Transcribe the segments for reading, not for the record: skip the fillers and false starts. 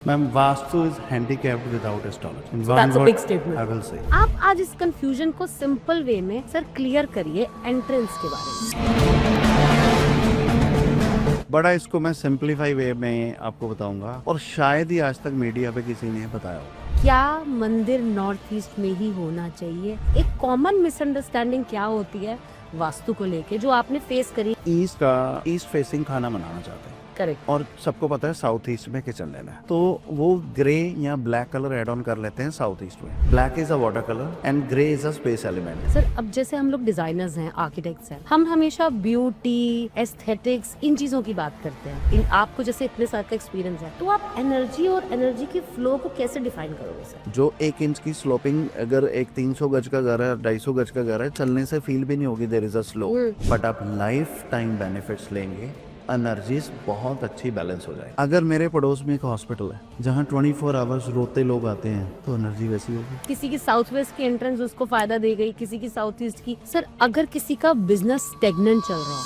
Ma'am, Vastu is handicapped without astrology. In So one that's a word, big statement. I will say. आप आज इस confusion को simple way में sir clear करिए entrance के बारे में। बड़ा इसको मैं सिंप्लीफाई वे में आपको बताऊंगा और शायद ही आज तक मीडिया पे किसी ने बताया होगा। क्या मंदिर नॉर्थ ईस्ट में ही होना चाहिए? एक कॉमन मिसअंडरस्टैंडिंग क्या होती है वास्तु को लेके जो आपने फेस करी? ईस्ट का ईस्ट फेसिंग खाना बनाना चाहते हैं करेक्ट। और सबको पता है साउथ ईस्ट में किचन लेना है, तो वो ग्रे या ब्लैक कलर एड ऑन कर लेते हैं साउथ ईस्ट में। Black is a water colour and grey is a space element. Sir अब जैसे हम लोग डिजाइनर्स हैं, आर्किटेक्ट्स हैं, हम हमेशा ब्यूटी, एस्थेटिक्स इन चीजों की बात करते हैं। इन आपको जैसे इतने साल का एक्सपीरियंस है, तो आप एनर्जी और एनर्जी के फ्लो को कैसे डिफाइन करोगे सर? जो 1 इंच की स्लोपिंग अगर एक 300 गज का घर है, 250 गज का घर है, चलने से फील भी नहीं होगी there is a slow, but आप लाइफ टाइम बेनिफिट्स लेंगे, एनर्जीज बहुत अच्छी बैलेंस हो जाए। अगर मेरे पड़ोस में एक हॉस्पिटल है जहाँ 24 आवर्स रोते लोग आते हैं तो एनर्जी वैसी होगी। किसी की साउथ वेस्ट की एंट्रेंस उसको फायदा दे गई, किसी की साउथ ईस्ट की। सर अगर किसी का बिजनेस स्टेगनेंट चल रहा है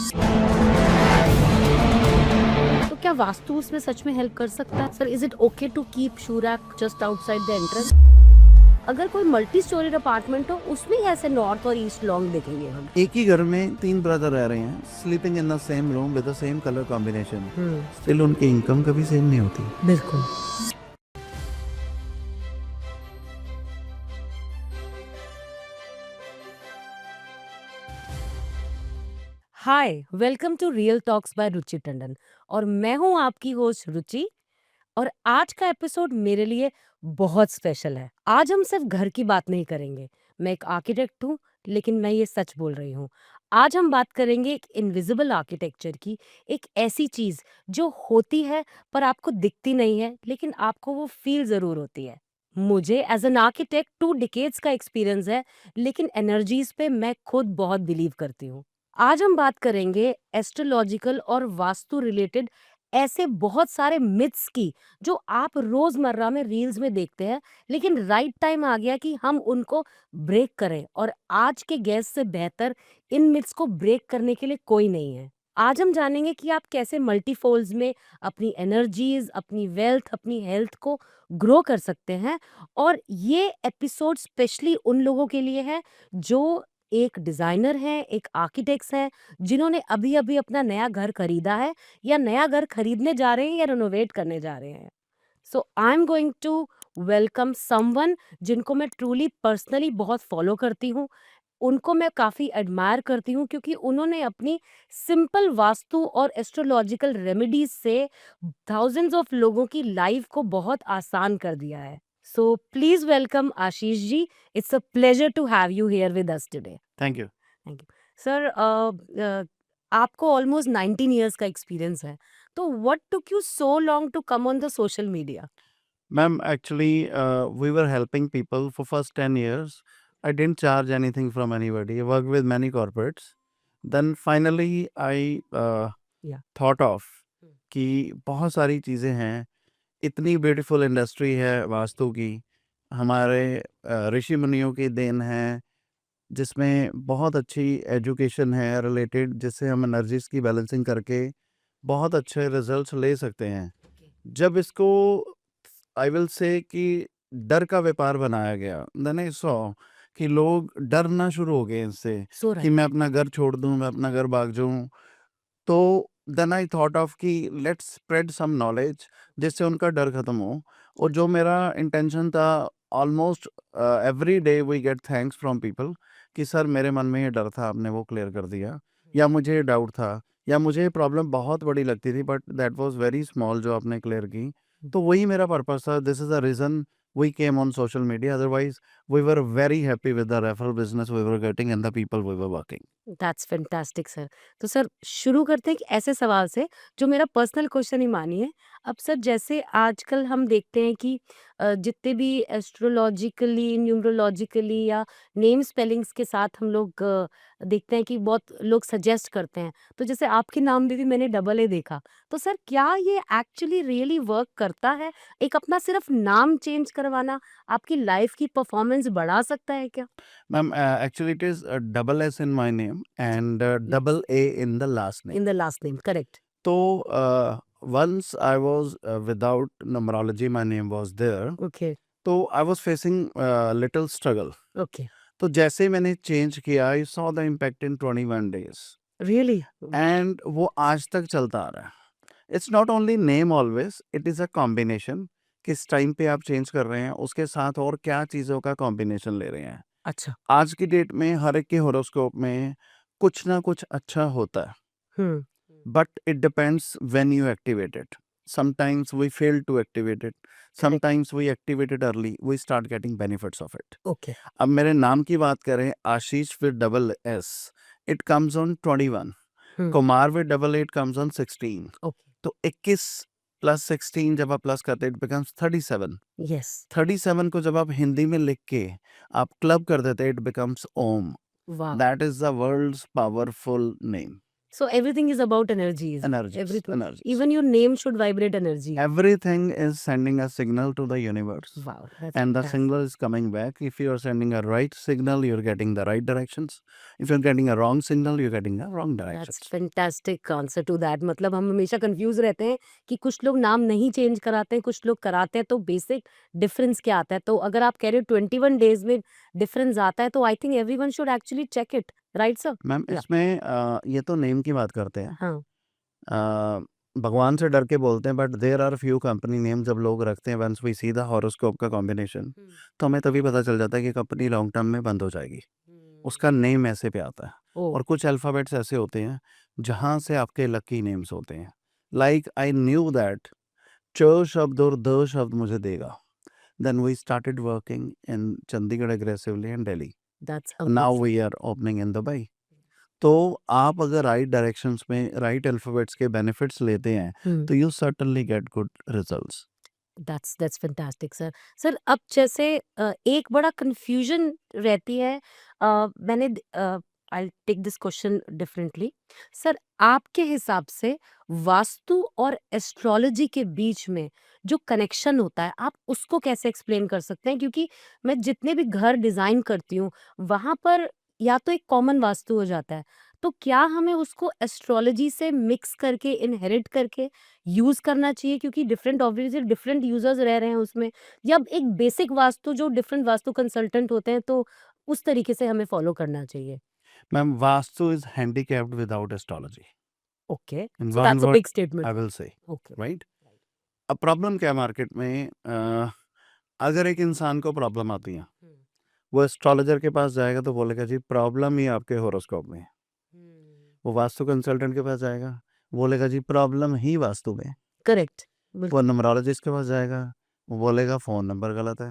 तो क्या वास्तु उसमें सच में हेल्प कर सकता है? Sir is it okay to keep shoe rack just outside the entrance? अगर कोई मल्टी स्टोरीड अपार्टमेंट हो उसमें ऐसे नॉर्थ और ईस्ट लॉन्ग देखेंगे हम। एक ही घर में 3 ब्रदर रह रहे हैं, sleeping in the same room with the same colour combination, still उनकी इनकम कभी सेम नहीं होती। बिल्कुल। Hi, welcome to real talks by Ruchi Tandon और मैं हूं आपकी होस्ट रुचि। और आज का एपिसोड मेरे लिए बहुत स्पेशल है। आज हम सिर्फ घर की बात नहीं करेंगे। मैं एक आर्किटेक्ट हूँ, लेकिन मैं ये सच बोल रही हूँ। आज हम बात करेंगे एक इनविजिबल आर्किटेक्चर की, एक ऐसी चीज जो होती है पर आपको दिखती नहीं है, लेकिन आपको वो फील जरूर होती है। मुझे एज एन आर्किटेक्ट 2 डिकेड्स का एक्सपीरियंस है, लेकिन एनर्जीज पे मैं खुद बहुत बिलीव करती हूँ। आज हम बात करेंगे एस्ट्रोलॉजिकल और वास्तु रिलेटेड ऐसे बहुत सारे मिथ्स की जो आप रोजमर्रा में रील्स में देखते हैं, लेकिन राइट टाइम आ गया कि हम उनको ब्रेक करें। और आज के गेस्ट से बेहतर इन मिथ्स को ब्रेक करने के लिए कोई नहीं है। आज हम जानेंगे कि आप कैसे मल्टीफोल्ड्स में अपनी एनर्जीज, अपनी वेल्थ, अपनी हेल्थ को ग्रो कर सकते हैं। और ये एपिसोड स्पेशली उन लोगों के लिए है जो एक डिजाइनर है, एक आर्किटेक्ट्स है, जिन्होंने अभी अभी अपना नया घर खरीदा है या नया घर खरीदने जा रहे हैं या रेनोवेट करने जा रहे हैं। So I am going to welcome someone जिनको मैं ट्रूली पर्सनली बहुत फॉलो करती हूँ। उनको मैं काफ़ी एडमायर करती हूँ क्योंकि उन्होंने अपनी सिंपल वास्तु और एस्ट्रोलॉजिकल रेमेडीज से थाउजेंड्स ऑफ लोगों की लाइफ को बहुत आसान कर दिया है। So please welcome Ashish ji. It's a pleasure to have you here with us today. Thank you. Thank you sir. आपको ऑलमोस्ट 19 ईयर्स का एक्सपीरियंस है, तो what took you so long to come on the social media? Ma'am, actually, we were helping people for first 10 years. I didn't charge anything from anybody. I worked with many corporates. Then finally, I Yeah. thought of कि बहुत सारी चीज़ें हैं, इतनी beautiful industry है वास्तु की, हमारे ऋषि मुनियों की देन है, जिसमें बहुत अच्छी एजुकेशन है रिलेटेड, जिससे हम एनर्जीज की बैलेंसिंग करके बहुत अच्छे रिजल्ट्स ले सकते हैं। जब इसको आई विल से कि डर का व्यापार बनाया गया, देन आई सॉ कि लोग डरना शुरू हो गए इससे सो कि राइट। मैं अपना घर छोड़ दूं, मैं अपना घर भाग जाऊं। तो देन आई थॉट ऑफ कि लेट्स स्प्रेड सम नॉलेज जिससे उनका डर खत्म हो। और जो मेरा इंटेंशन था, almost every day we get thanks from people कि सर मेरे मन में ये डर था, आपने वो क्लियर कर दिया, या मुझे डाउट था, या मुझे प्रॉब्लम बहुत बड़ी लगती थी but that was very small जो आपने क्लियर की। तो वही मेरा पर्पस था। This is the reason we came on social media, otherwise we were very happy with the referral business we were getting and the people we were working. That's fantastic sir. तो sir शुरू करते हैं कि ऐसे सवाल से जो मेरा पर्सनल क्वेश्चन ही मानिए। अब सर जैसे आजकल हम देखते हैं कि जितने भी एस्ट्रोलॉजिकली, न्यूमरोलॉजिकली या नेम स्पेलिंग्स के साथ हम लोग देखते हैं कि बहुत लोग सजेस्ट करते हैं। तो जैसे आपके नाम में भी मैंने डबल ए देखा। तो सर क्या ये एक्चुअली रियली वर्क करता है? एक अपना सिर्फ नाम चेंज करवाना आपकी लाइफ की परफॉर्मेंस बढ़ा सकता है क्या? Ma'am, actually it is double S in my name and Yes. double A in the last name. In the last name, correct. तो once I was without numerology, my name was there. Okay तो I was facing little struggle. Okay तो जैसे मैंने change किया, I saw the impact in 21 days. Really and वो आज तक चलता आ रहा है. It's not only name always, it is a combination. किस टाइम पे आप चेंज कर रहे हैं, उसके साथ और क्या चीज़ों का कॉम्बिनेशन ले रहे हैं. अच्छा आज की डेट में हर एक के हॉरोस्कोप में कुछ ना कुछ अच्छा होता है, हम्म but it depends when you activate it. Sometimes we fail to activate it. Sometimes we activate it early. We start getting benefits of it. Okay अब मेरे नाम की बात करें, आशीष with double S, it comes on 21. Hmm Kumar with double A, it comes on 16. Okay तो 21 plus 16 जब आप plus करते हैं, it becomes 37. यस 37 को जब आप हिंदी में लिख के आप क्लब कर देते हैं, it becomes ओम. वाह That is the world's powerful name. So everything is about energies. Energies. Everything. Energies. Even your name should vibrate energy. Everything is sending a signal to the universe, Wow, that's and the fantastic. signal is coming back. If you are sending a right signal, you're getting the right directions. If you're getting a wrong signal, you're getting the wrong That's directions. fantastic answer to that. मतलब हम हमेशा confuse रहते हैं कि कुछ लोग नाम नहीं चेंज कराते हैं, कुछ लोग कराते हैं, तो बेसिक डिफरेंस क्या आता है. तो अगर आप कह रहे हो 21 डेज में डिफरेंस आता है, तो I think everyone should actually check it, right sir? Ma'am, या इसमें ये तो नेम की बात करते हैं. हाँ भगवान से डर के बोलते हैं, but there are few company name जब लोग रखते हैं, once we see the horoscope का कॉम्बिनेशन, तो हमें तभी पता चल जाता है कि कंपनी लॉन्ग टर्म में बंद हो जाएगी. उसका नेम ऐसे पे आता है. ओ और कुछ अल्फ़ाबेट्स ऐसे होते हैं जहाँ से आपके लकी नेम्स होते हैं. लाइक आई न्यू दैट च शब्द और द शब्द मुझे देगा. Then we started working in Chandigarh aggressively in Delhi. That's now we are opening in Dubai. तो आप अगर राइट डायरेक्शंस में राइट अल्फ़ाबेट्स के बेनिफिट्स लेते हैं, तो you certainly get good results. That's fantastic sir. Sir अब जैसे एक बड़ा कंफ्यूजन रहती है. मैंने I take this question differently. Sir आपके हिसाब से वास्तु और एस्ट्रोलॉजी के बीच में जो कनेक्शन होता है, आप उसको कैसे एक्सप्लेन कर सकते हैं? क्योंकि मैं जितने भी घर डिजाइन करती हूँ, वहां पर या तो एक कॉमन वास्तु हो जाता है, तो क्या हमें उसको एस्ट्रोलॉजी से मिक्स करके इनहेरिट करके यूज़ करना चाहिए, क्योंकि डिफरेंट ऑब्वियसली डिफरेंट यूज़र्स रह रहे हैं उसमें, या एक बेसिक वास्तु जो डिफरेंट वास्तु कंसल्टेंट होते हैं, तो उस तरीके से हमें फॉलो करना चाहिए? Ma'am, vastu is handicapped without astrology. Okay, in so one that's a word big statement. I will से, ओके. राइट. अब प्रॉब्लम क्या है मार्केट में, अगर एक इंसान को प्रॉब्लम आती है, वो एस्ट्रोलॉजर के पास जाएगा तो बोलेगा जी प्रॉब्लम ही आपके हॉरोस्कोप में है. वो वास्तु कंसल्टेंट के पास जाएगा, बोलेगा जी प्रॉब्लम ही वास्तु में है. करेक्ट. वो न्यूमरोलॉजिस्ट के पास जाएगा, वो बोलेगा फ़ोन नंबर गलत है.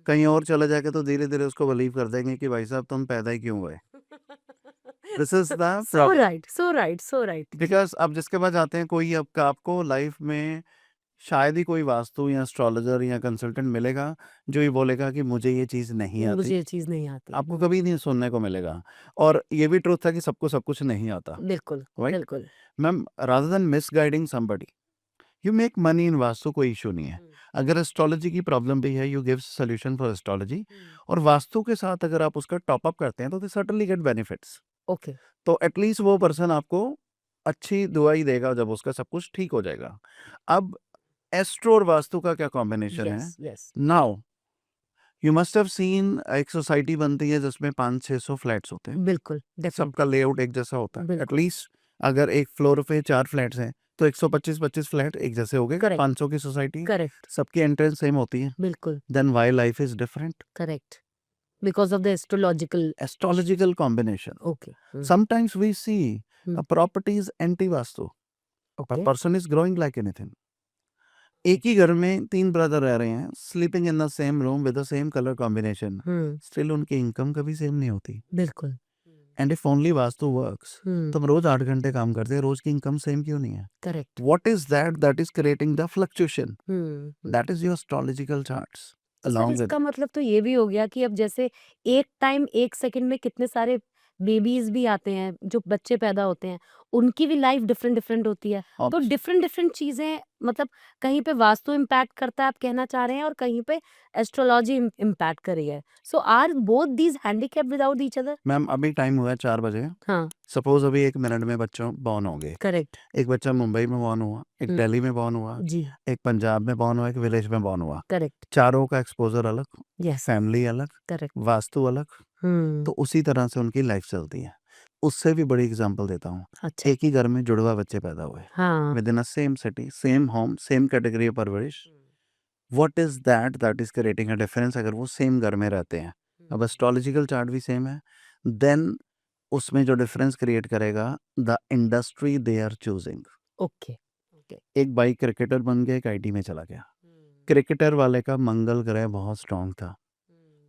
कहीं और चले जाके तो धीरे-धीरे उसको बिलीव कर देंगे कि भाई साहब तुम पैदा ही क्यों हुए? This is the so problem. Right, so right, so right. Because आप जिसके पास जाते हैं, कोई आपको लाइफ में शायद ही कोई वास्तु या एस्ट्रोलॉजर या कंसल्टेंट मिलेगा जो ये बोलेगा कि मुझे ये चीज़ नहीं आती. मुझे ये चीज़ नहीं आती. आपको कभी नहीं सुनने को मिलेगा. और ये भी ट्रुथ है कि सबको सब कुछ नहीं आता, बिल्कुल, राइट? बिल्कुल. Ma'am, rather than misguiding somebody, you make money in vastu, कोई इश्यू नहीं है. अगर एस्ट्रोलॉजी की प्रॉब्लम भी है, you give solution for astrology. और वास्तु के साथ अगर आप उसका टॉप अप करते हैं, तो दे सर्टेनली गेट बेनिफिट्स. ओके. तो एटलीस्ट वो पर्सन आपको अच्छी दुआ ही देगा जब उसका सब कुछ ठीक हो जाएगा. अब एस्ट्रो और वास्तु का क्या कॉम्बिनेशन है? Yes, yes. Now you must have scene, एक सोसाइटी बनती है जिसमें 500-600 फ्लैट्स होते हैं. बिल्कुल, डेफिनेटली. सबका लेआउट एक जैसा होता है. बिल्कुल. एटलीस्ट अगर एक फ्लोर पे 4 फ्लैट्स हैं, तो 125-25 फ्लैट एक जैसे हो गए. करेक्ट. 500 की सोसाइटी, करेक्ट. सबकी एंट्रेंस सेम होती है. बिल्कुल. Then why life is different? Correct. Because of the astrological. Astrological combination. Okay. Sometimes we see a Hmm. property is anti-vastu. A okay. person is growing like anything. एक ही घर में 3 brother रह रहे हैं, sleeping in the same room with the same colour combination, still उनकी income कभी same नहीं होती. बिल्कुल. And if only vastu works, तो हम रोज 8 घंटे काम करते हैं, रोज की इनकम सेम क्यों नहीं है? Correct. What is that is creating the fluctuation. That is your astrological charts तो सर along with इसका मतलब तो ये भी हो गया कि अब जैसे एक टाइम 1 सेकंड में कितने सारे बेबीज भी आते हैं, जो बच्चे पैदा होते हैं, उनकी भी लाइफ डिफरेंट डिफरेंट होती है। तो ऑब्स डिफरेंट डिफरेंट चीजें, मतलब कहीं पे वास्तु इम्पैक्ट करता है, आप कहना चाह रहे हैं, और कहीं पे एस्ट्रोलॉजी इम्पैक्ट कर रही है। So are both these handicap without each other? Ma'am अभी टाइम हुआ है 4 बजे। हाँ, सपोज़ अभी 1 मिनट में बच्चों बॉर्न होंगे। करेक्ट। एक बच्चा मुंबई में बॉर्न हुआ, एक दिल्ली में बॉर्न हुआ, जी, एक पंजाब में बॉर्न हुआ, एक विलेज में बॉर्न हुआ। करेक्ट। चारों का एक्सपोज़र अलग, यस, फैमिली अलग, करेक्ट। वास्तु अलग, तो उसी तरह से उनकी लाइफ चलती है। उससे भी बड़ी एग्ज़ाम्पल देता हूँ। अच्छा। एक ही घर में जुड़वा बच्चे पैदा हुए, हाँ। Within a same city, same home, same category of परवरिश। What is that is creating a difference अगर वो सेम घर में रहते हैं। अब एस्ट्रोलॉजिकल चार्ट भी सेम है, देन उसमें जो डिफरेंस क्रिएट करेगा the industry they are choosing. Okay, okay. एक भाई क्रिकेटर बन गया, एक आईटी में चला गया। क्रिकेटर वाले का मंगल ग्रह बहुत स्ट्रॉन्ग था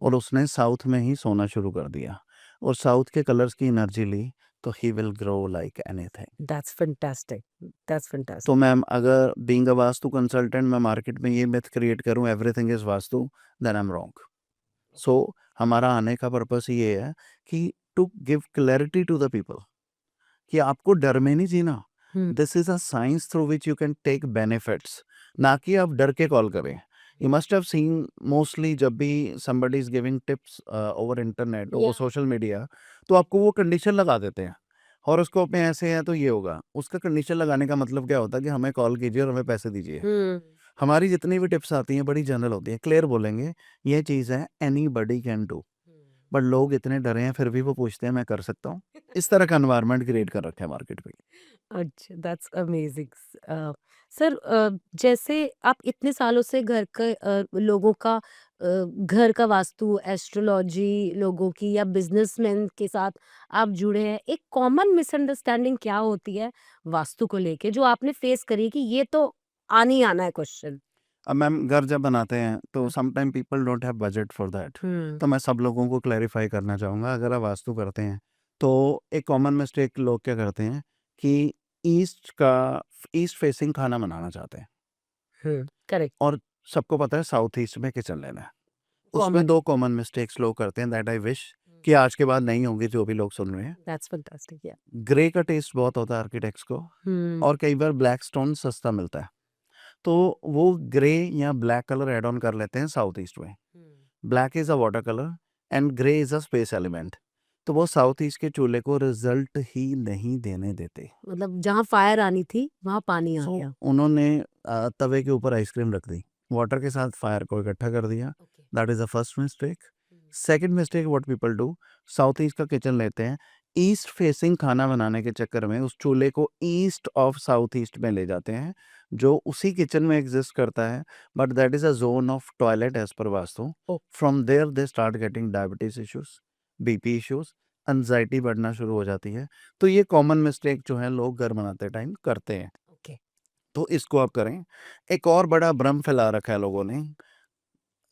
और उसने साउथ में ही सोना शुरू कर दिया और साउथ के कलर्स की एनर्जी ली, तो he will grow like anything. That's fantastic, that's so fantastic. Ma'am अगर बीइंग अ वास्तु कंसल्टेंट मैं मार्केट में ये मिथ क्रिएट करूं everything is vastu, then I am wrong. So हमारा आने का पर्पस ये है कि to give clarity to the people कि आपको डर में नहीं जीना। This is a science through which you can take benefits, ना कि आप डर के कॉल करें। You must have scene mostly जब भी somebody is giving tips over internet over Yeah. Social media, तो आपको वो कंडीशन लगा देते हैं। हॉरोस्कोप में ऐसे हैं तो ये होगा, उसका कंडीशन लगाने का मतलब क्या होता है कि हमें कॉल कीजिए और हमें पैसे दीजिए। हमारी जितनी भी टिप्स आती हैं बड़ी जनरल होती हैं, क्लियर बोलेंगे ये चीज़ है, एनीबॉडी कैन डू। बट लोग इतने डरे हैं फिर भी वो पूछते हैं मैं कर सकता हूँ। इस तरह का एनवायरनमेंट क्रिएट कर रखा है मार्केट पे। अच्छा, दैट्स अमेजिंग। सर, जैसे आप इतने सालों से लोगों का, घर का वास्तु, एस्ट्रोलॉजी लोगों की या बिजनेसमैन के साथ आप जुड़े हैं, एक कॉमन मिसअंडरस्टैंडिंग क्या होती है वास्तु को लेके, जो आपने फेस करी है कि ये तो आना ही आना है क्वेश्चन? अब मैम घर जब बनाते हैं तो हाँ। Some time people don't have budget for that. Hmm. तो मैं सब लोगों को क्लैरिफाई करना चाहूँगा, अगर आप वास्तु करते हैं तो एक कॉमन मिस्टेक लोग क्या करते हैं कि ईस्ट फेसिंग खाना बनाना चाहते हैं करेक्ट। और सबको पता है साउथ ईस्ट में किचन लेना है। उसमें कॉमन। 2 कॉमन मिस्टेक्स लोग करते हैं दैट आई विश कि आज के बाद नहीं होंगी जो भी लोग सुन रहे हैं। दैट्स फैंटास्टिक, या। ग्रे का टेस्ट बहुत होता है आर्किटेक्ट्स को और कई बार ब्लैक स्टोन सस्ता मिलता है, तो वो ग्रे या ब्लैक कलर ऐड ऑन कर लेते हैं साउथ ईस्ट में। Black is a water colour and grey is a space element, तो वो साउथ ईस्ट के चूल्हे को रिजल्ट ही नहीं देने देते। मतलब जहाँ फायर आनी थी वहाँ पानी आ सो गया। उन्होंने तवे के ऊपर आइसक्रीम रख दी, वाटर के साथ फायर को इकट्ठा कर दिया। Okay. That is the first mistake. Second mistake what people do, south east का किचन लेते हैं, ईस्ट फेसिंग खाना बनाने के चक्कर में उस चूल्हे को ईस्ट ऑफ साउथ ईस्ट में ले जाते हैं जो उसी किचन में एग्जिस्ट करता है, but that is a zone of toilet as per vastu. Oh. From there they start getting diabetes issues, BP issues, anxiety बढ़ना शुरू हो जाती है। तो ये कॉमन मिस्टेक जो है लोग घर बनाते टाइम करते हैं, ओके। तो इसको आप करें। एक और बड़ा भ्रम फैला रखा है लोगों ने,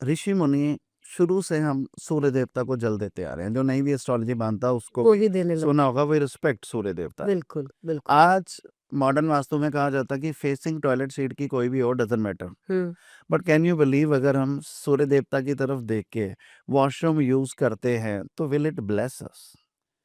ऋषि मुनि शुरू से हम सूर्य देवता को जल देते आ रहे हैं, जो नहीं भी एस्ट्रोलॉजी मानता उसको वो भी भी देने लग सुना होगा, वो रिस्पेक्ट सूर्य देवता है। बिल्कुल, बिल्कुल। आज मॉडर्न वास्तु में कहा जाता है कि फेसिंग टॉयलेट सीट की कोई भी हो doesn't matter, hmm, but can you believe अगर हम सूर्य देवता की तरफ देख के वॉशरूम यूज करते हैं तो विल इट ब्लेस अस?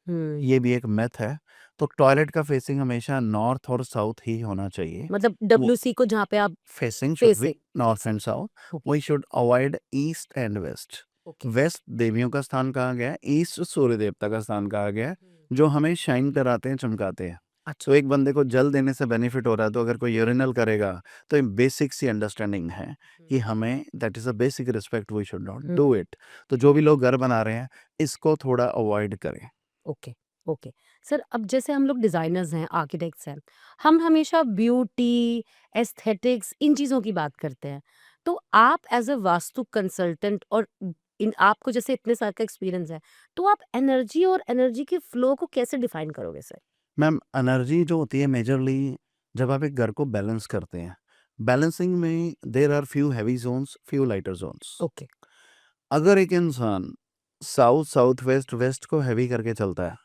हुँ। ये भी एक मिथ है। तो टॉयलेट का फेसिंग हमेशा नॉर्थ और साउथ ही होना चाहिए। मतलब वो डब्ल्यूसी को जहाँ पे आप facing should be facing. North and south. Okay, we should avoid east and west. Okay. West देवियों का स्थान कहा गया है, ईस्ट सूर्य देवता का स्थान कहा गया है, हुँ। जो हमें शाइन कराते हैं, चमकाते हैं। अच्छा। तो एक बंदे को जल देने से बेनिफिट हो रहा है, तो अगर कोई यूरिनल करेगा तो एक बेसिक सी अंडरस्टैंडिंग है कि हमें that is a basic respect, we should not hmm. Do it. तो जो भी लोग घर बना रहे हैं इसको थोड़ा अवॉइड करें। Okay, okay. सर, अब जैसे हम लोग डिज़ाइनर्स हैं, आर्किटेक्ट्स हैं, हम हमेशा ब्यूटी, एस्थेटिक्स इन चीज़ों की बात करते हैं। तो आप एज़ अ वास्तु कंसल्टेंट, और इन आपको जैसे इतने साल का एक्सपीरियंस है, तो आप एनर्जी और एनर्जी के फ्लो को कैसे डिफाइन करोगे सर? मैम एनर्जी जो होती है मेजरली जब आप एक घर को बैलेंस करते हैं, बैलेंसिंग में there are few heavy zones, few lighter zones. Okay. अगर एक इंसान साउथ साउथ वेस्ट वेस्ट को हैवी करके चलता है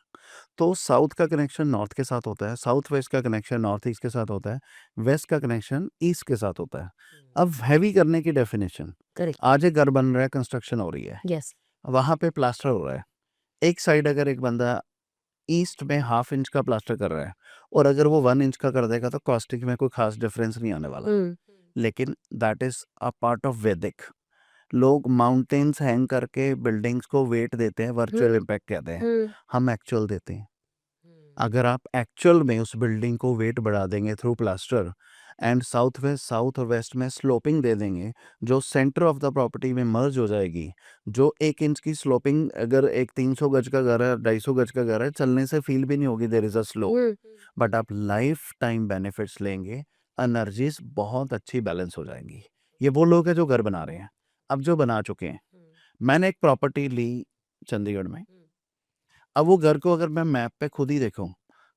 तो साउथ का कनेक्शन नॉर्थ के साथ होता है, साउथ वेस्ट का कनेक्शन नॉर्थ ईस्ट के साथ होता है, वेस्ट का कनेक्शन ईस्ट के साथ होता है। अब हैवी करने की डेफिनेशन, करेक्ट। आज एक घर बन रहा है, कंस्ट्रक्शन हो रही है, यस। वहाँ पे प्लास्टर हो रहा है, एक साइड अगर एक बंदा ईस्ट में ½ इंच का प्लास्टर कर रहा है और अगर वो 1 इंच का कर देगा तो कॉस्टिक में कोई खास डिफरेंस नहीं आने वाला। लेकिन that is a part of वैदिक। लोग माउंटेन्स हैंग करके बिल्डिंग्स को वेट देते हैं, वर्चुअल इम्पैक्ट कहते हैं। हम एक्चुअल देते हैं। अगर आप एक्चुअल में उस बिल्डिंग को वेट बढ़ा देंगे थ्रू प्लास्टर एंड साउथ और वेस्ट में स्लोपिंग दे देंगे, जो सेंटर ऑफ द प्रॉपर्टी में मर्ज हो जाएगी। जो 1 इंच की स्लोपिंग अगर एक 300 गज का घर है, 250 गज का घर है, चलने से फील भी नहीं होगी there is a slope, but आप लाइफ टाइम बेनिफिट्स लेंगे। एनर्जीज बहुत अच्छी बैलेंस हो जाएंगी। ये वो लोग हैं जो घर बना रहे हैं, अब जो बना चुके हैं। मैंने एक प्रॉपर्टी ली चंडीगढ़ में। अब वो घर को अगर मैं मैप पे खुद ही देखूं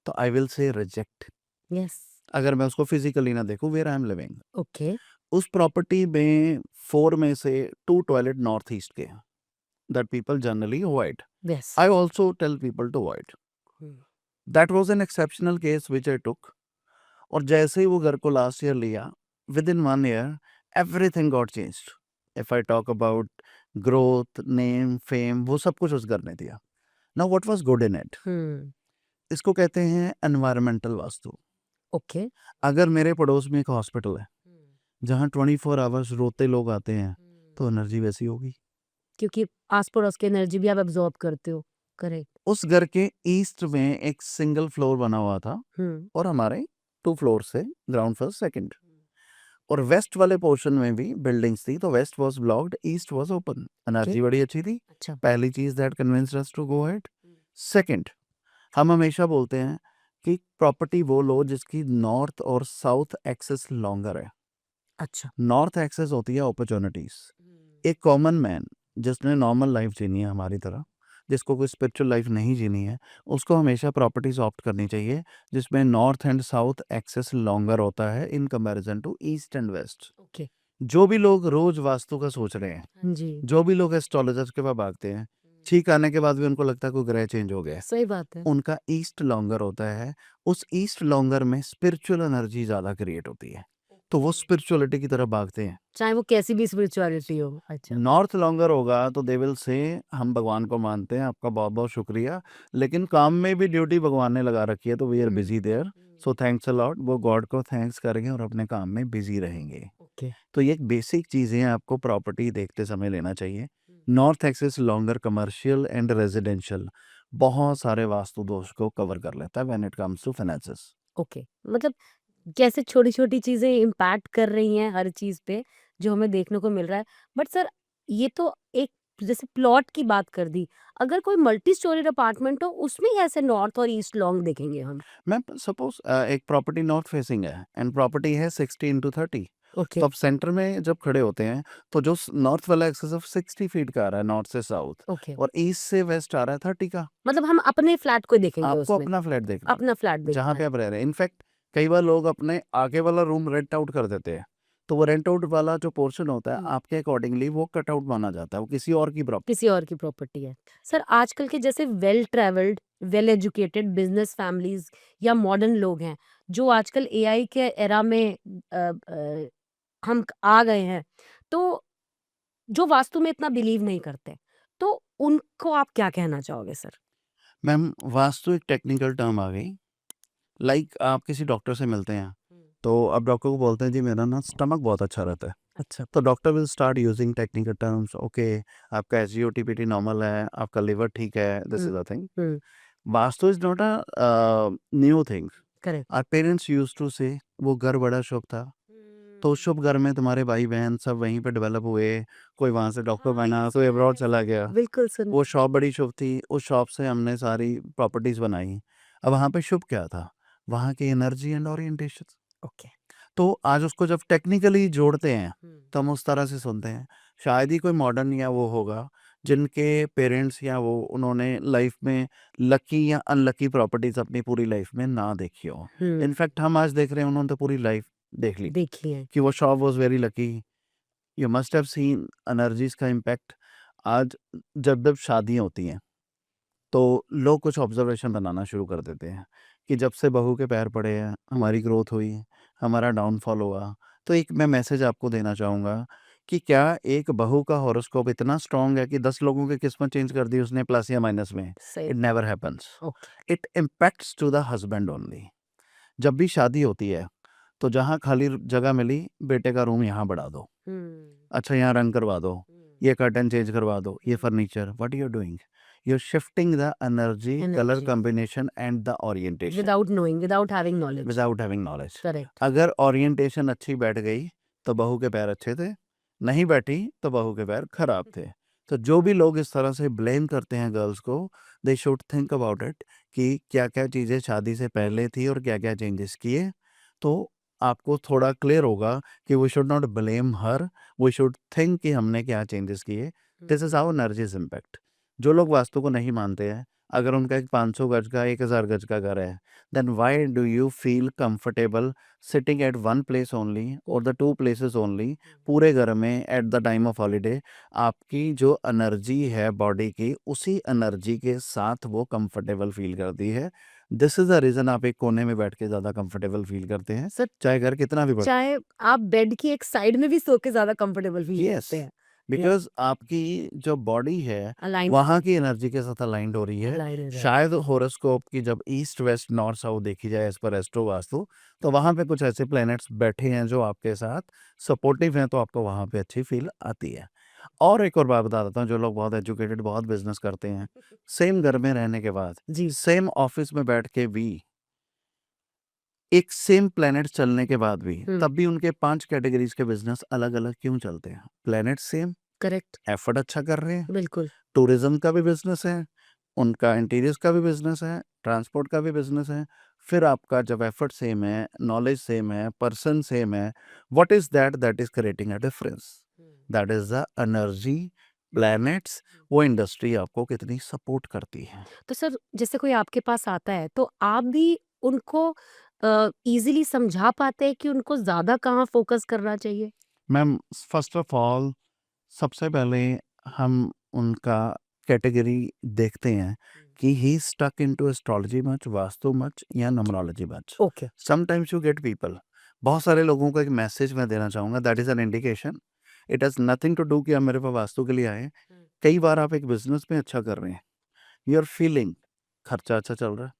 तो I will say reject, yes, अगर मैं उसको फिजिकली ना देखूं where I am living. Okay, उस प्रॉपर्टी में 4 में से 2 टॉयलेट नॉर्थ ईस्ट के that people generally avoid. Yes, I also tell people to avoid. That was an exceptional case which I took. और जैसे ही वो घर को लास्ट ईयर लिया, within 1 year everything got changed. If I talk about growth, name, fame, वो सब कुछ उस घर ने दिया। Now what was good in it? इसको कहते हैं एनवायरमेंटल वास्तु। ओके, अगर मेरे पड़ोस में एक हॉस्पिटल है जहाँ 24 आवर्स रोते लोग आते हैं, तो एनर्जी वैसी होगी। क्योंकि आस पड़ोस की एनर्जी भी आप एब्जॉर्ब करते हो, करेक्ट। उस घर के ईस्ट में एक सिंगल फ्लोर बना हुआ था और हमारे 2 फ्लोर से ग्राउंड फर्स्ट सेकंड। और वेस्ट वाले पोर्शन में भी बिल्डिंग्स थी, तो west was blocked, east was open. Energy बड़ी अच्छी थी। अच्छा, पहली चीज that convinced us to go ahead. Second, हम हमेशा बोलते हैं कि प्रॉपर्टी वो लो जिसकी नॉर्थ और साउथ एक्सेस लॉन्गर है। अच्छा, नॉर्थ एक्सेस होती है अपॉर्चुनिटीज। एक कॉमन मैन जिसने नॉर्मल लाइफ जीनी है हमारी तरह, जिसको कोई स्पिरिचुअल लाइफ नहीं जीनी है, उसको हमेशा प्रॉपर्टीज ऑप्ट करनी चाहिए जिसमें north and south axis longer होता है in comparison to east and west. Okay, जो भी लोग रोज वास्तु का सोच रहे हैं, जी, जो भी लोग एस्ट्रोलॉजर्स के पास भागते हैं, ठीक आने के बाद भी उनको लगता है कोई ग्रह चेंज हो गया है, सही बात है। उनका ईस्ट लॉन्गर होता है। उस ईस्ट लॉन्गर में स्पिरिचुअल एनर्जी ज़्यादा क्रिएट होती है, तो वो स्पिरिचुअलिटी की तरफ भागते हैं। चाहे वो कैसी भी स्पिरिचुअलिटी हो। अच्छा, नॉर्थ लॉन्गर होगा तो दे विल से हम भगवान को मानते हैं, आपका बहुत बहुत शुक्रिया, लेकिन काम में भी ड्यूटी भगवान ने लगा रखी है, तो we are busy there, so thanks a lot. वो गॉड को थैंक्स करेंगे और अपने काम में बिजी रहेंगे। ओके, तो ये एक बेसिक चीज़ें आपको प्रॉपर्टी देखते समय लेना चाहिए। North axis longer commercial and residential बहुत सारे वास्तु दोष को कवर कर लेता है when it comes to finances. Okay, मतलब कैसे छोटी-छोटी चीज़ें इम्पैक्ट कर रही हैं हर चीज़ पे, जो हमें देखने को मिल रहा है। बट सर, ये तो एक जैसे प्लॉट की बात कर दी, अगर कोई मल्टी स्टोरीड अपार्टमेंट हो, उसमें ही ऐसे नॉर्थ और ईस्ट लॉन्ग देखेंगे हम? मैम सपोज एक प्रॉपर्टी नॉर्थ फेसिंग है एंड प्रॉपर्टी है 60x30, ओके, तो आप सेंटर में जब खड़े होते हैं तो जो नॉर्थ वाला एक्सेस ऑफ 60 फीट का आ रहा है नॉर्थ से साउथ, ओके। और ईस्ट से वेस्ट आ रहा है 30 का। मतलब हम अपने फ्लैट को देखेंगे आपको उसमें, अपना फ्लैट देखना अपना फ्लैट है जहाँ देखना पे है। आप रह रहे हैं। इनफैक्ट कई बार लोग अपने आगे वाला रूम रेंट आउट कर देते हैं, तो वो रेंट आउट वाला जो पोर्शन होता है हुँ। आपके अकॉर्डिंगली वो कट आउट माना जाता है, वो किसी और की प्रॉपर्टी। किसी और की प्रॉपर्टी है। सर, आजकल के जैसे well travelled, well educated business families या मॉडर्न लोग हैं, जो आजकल एआई के एरा में हम आ गए हैं, तो जो वास्तु में इतना बिलीव नहीं करते, तो उनको आप क्या कहना चाहोगे सर? मैम वास्तु एक टेक्निकल टर्म आ गई। लाइक आप किसी डॉक्टर से मिलते हैं, तो अब डॉक्टर को बोलते हैं जी मेरा ना स्टमक बहुत अच्छा रहता है, अच्छा। तो doctor will start using technical terms. Okay, आपका एसजीओटीपीटी नॉर्मल है, आपका लिवर ठीक है, this is hmm, a thing. Hmm, vastu is not a new thing. Correct. Our parents used to say वो घर बड़ा शुभ था, तो उस शुभ घर में तुम्हारे भाई बहन सब वहीं पे डेवलप हुए। कोई वहाँ से डॉक्टर हाँ, बना, यस, कोई अब्रॉड यस। चला गया। बिल्कुल सुन वो शॉप बड़ी शुभ थी, उस शॉप से हमने सारी प्रॉपर्टीज बनाई। अब वहाँ पे शुभ क्या था? वहाँ की एनर्जी एंड ओरिएंटेशन। ओके। तो आज उसको जब टेक्निकली जोड़ते हैं हुँ, तो हम उस तरह से सुनते हैं। शायद ही कोई मॉडर्न या वो होगा जिनके पेरेंट्स या वो उन्होंने लाइफ में लकी या अनलकी प्रॉपर्टीज अपनी पूरी लाइफ में ना देखी हो। हुँ, इनफैक्ट हम आज देख रहे हैं उन्होंने तो पूरी लाइफ देख ली देखी है। कि वो shop was very lucky. You must have scene energies का इम्पैक्ट। आज जब जब शादियाँ होती हैं तो लोग कुछ ऑब्जर्वेशन बनाना शुरू कर देते हैं कि जब से बहू के पैर पड़े हैं हमारी ग्रोथ हुई, हमारा डाउनफॉल हुआ। तो एक मैं मैसेज आपको देना चाहूँगा कि क्या एक बहू का हॉरोस्कोप इतना स्ट्रांग है कि 10 लोगों की किस्मत चेंज कर दी उसने प्लस या माइनस में? सही it never happens. Okay it impacts to the husband only. जब भी शादी होती है तो जहाँ खाली जगह मिली, बेटे का रूम यहाँ बढ़ा दो, अच्छा यहाँ रंग करवा दो, ये कर्टन चेंज करवा दो, ये furniture, what you are doing? You are shifting the energy, colour energy combination and the orientation without knowing without having knowledge without having knowledge. Correct अगर ओरिएंटेशन अच्छी बैठ गई तो बहू के पैर अच्छे थे, नहीं बैठी तो बहू के पैर खराब थे। तो जो भी लोग इस तरह से ब्लेम करते हैं गर्ल्स को, they should think about it कि क्या क्या चीज़ें शादी से पहले थी और क्या क्या चेंजेस किए। तो आपको थोड़ा क्लियर होगा कि we should not blame her, we should think कि हमने क्या चेंजेस किए। This is how energies impact. जो लोग वास्तु को नहीं मानते हैं, अगर उनका एक 500 गज का 1000 गज का घर है, then why do you feel comfortable sitting at one place only or the two places only पूरे घर में at the time of holiday? आपकी जो एनर्जी है बॉडी की, उसी एनर्जी के साथ वो कंफर्टेबल फील करती है। दिस इज द रीजन आप एक कोने में बैठ के ज़्यादा कंफर्टेबल फील करते हैं, सर चाहे घर कितना भी बड़ा। चाहे आप बेड की एक साइड में भी सो के ज्यादा कंफर्टेबल फील यस, करते हैं बिकॉज आपकी जो बॉडी है अलाइन वहाँ की एनर्जी के साथ अलाइंड हो रही है। अलाइन हो जाए शायद हॉरोस्कोप की जब ईस्ट वेस्ट नॉर्थ साउथ देखी जाए एज पर एस्ट्रो वास्तु, तो वहाँ पे कुछ ऐसे प्लैनेट्स बैठे हैं जो आपके साथ सपोर्टिव हैं, तो आपको वहाँ पे अच्छी फील आती है। और एक और बात बता देता हूँ, जो लोग बहुत एजुकेटेड बहुत बिजनेस करते हैं, सेम घर में रहने के बाद, जी सेम ऑफिस में बैठ के भी, एक सेम प्लैनेट चलने के बाद भी, तब भी उनके 5 कैटेगरीज के बिजनेस अलग अलग क्यों चलते हैं? प्लैनेट सेम, करेक्ट एफर्ट अच्छा कर रहे हैं, बिल्कुल टूरिज्म का भी बिजनेस है, उनका इंटीरियर्स का भी बिजनेस है, ट्रांसपोर्ट का भी बिजनेस है। फिर आपका जब एफर्ट सेम है, नॉलेज सेम है, पर्सन सेम है, what is that is creating a difference? That is the energy, planets, वो इंडस्ट्री आपको कितनी सपोर्ट करती है। तो सर जैसे कोई आपके पास आता है तो आप भी उनको इजीली समझा पाते हैं कि उनको ज्यादा कहाँ फोकस करना चाहिए मैम, फर्स्ट ऑफ ऑल सबसे पहले हम उनका कैटेगरी देखते हैं कि he stuck into astrology much, vastu much या numerology much. Okay sometimes you get people, बहुत सारे लोगों को एक मैसेज मैं देना चाहूँगा, that is an indication. It has nothing to do कि आप मेरे पास वास्तु के लिए आए। कई बार आप एक बिजनेस में अच्छा कर रहे हैं, यू आर फीलिंग खर्चा अच्छा चल रहा है,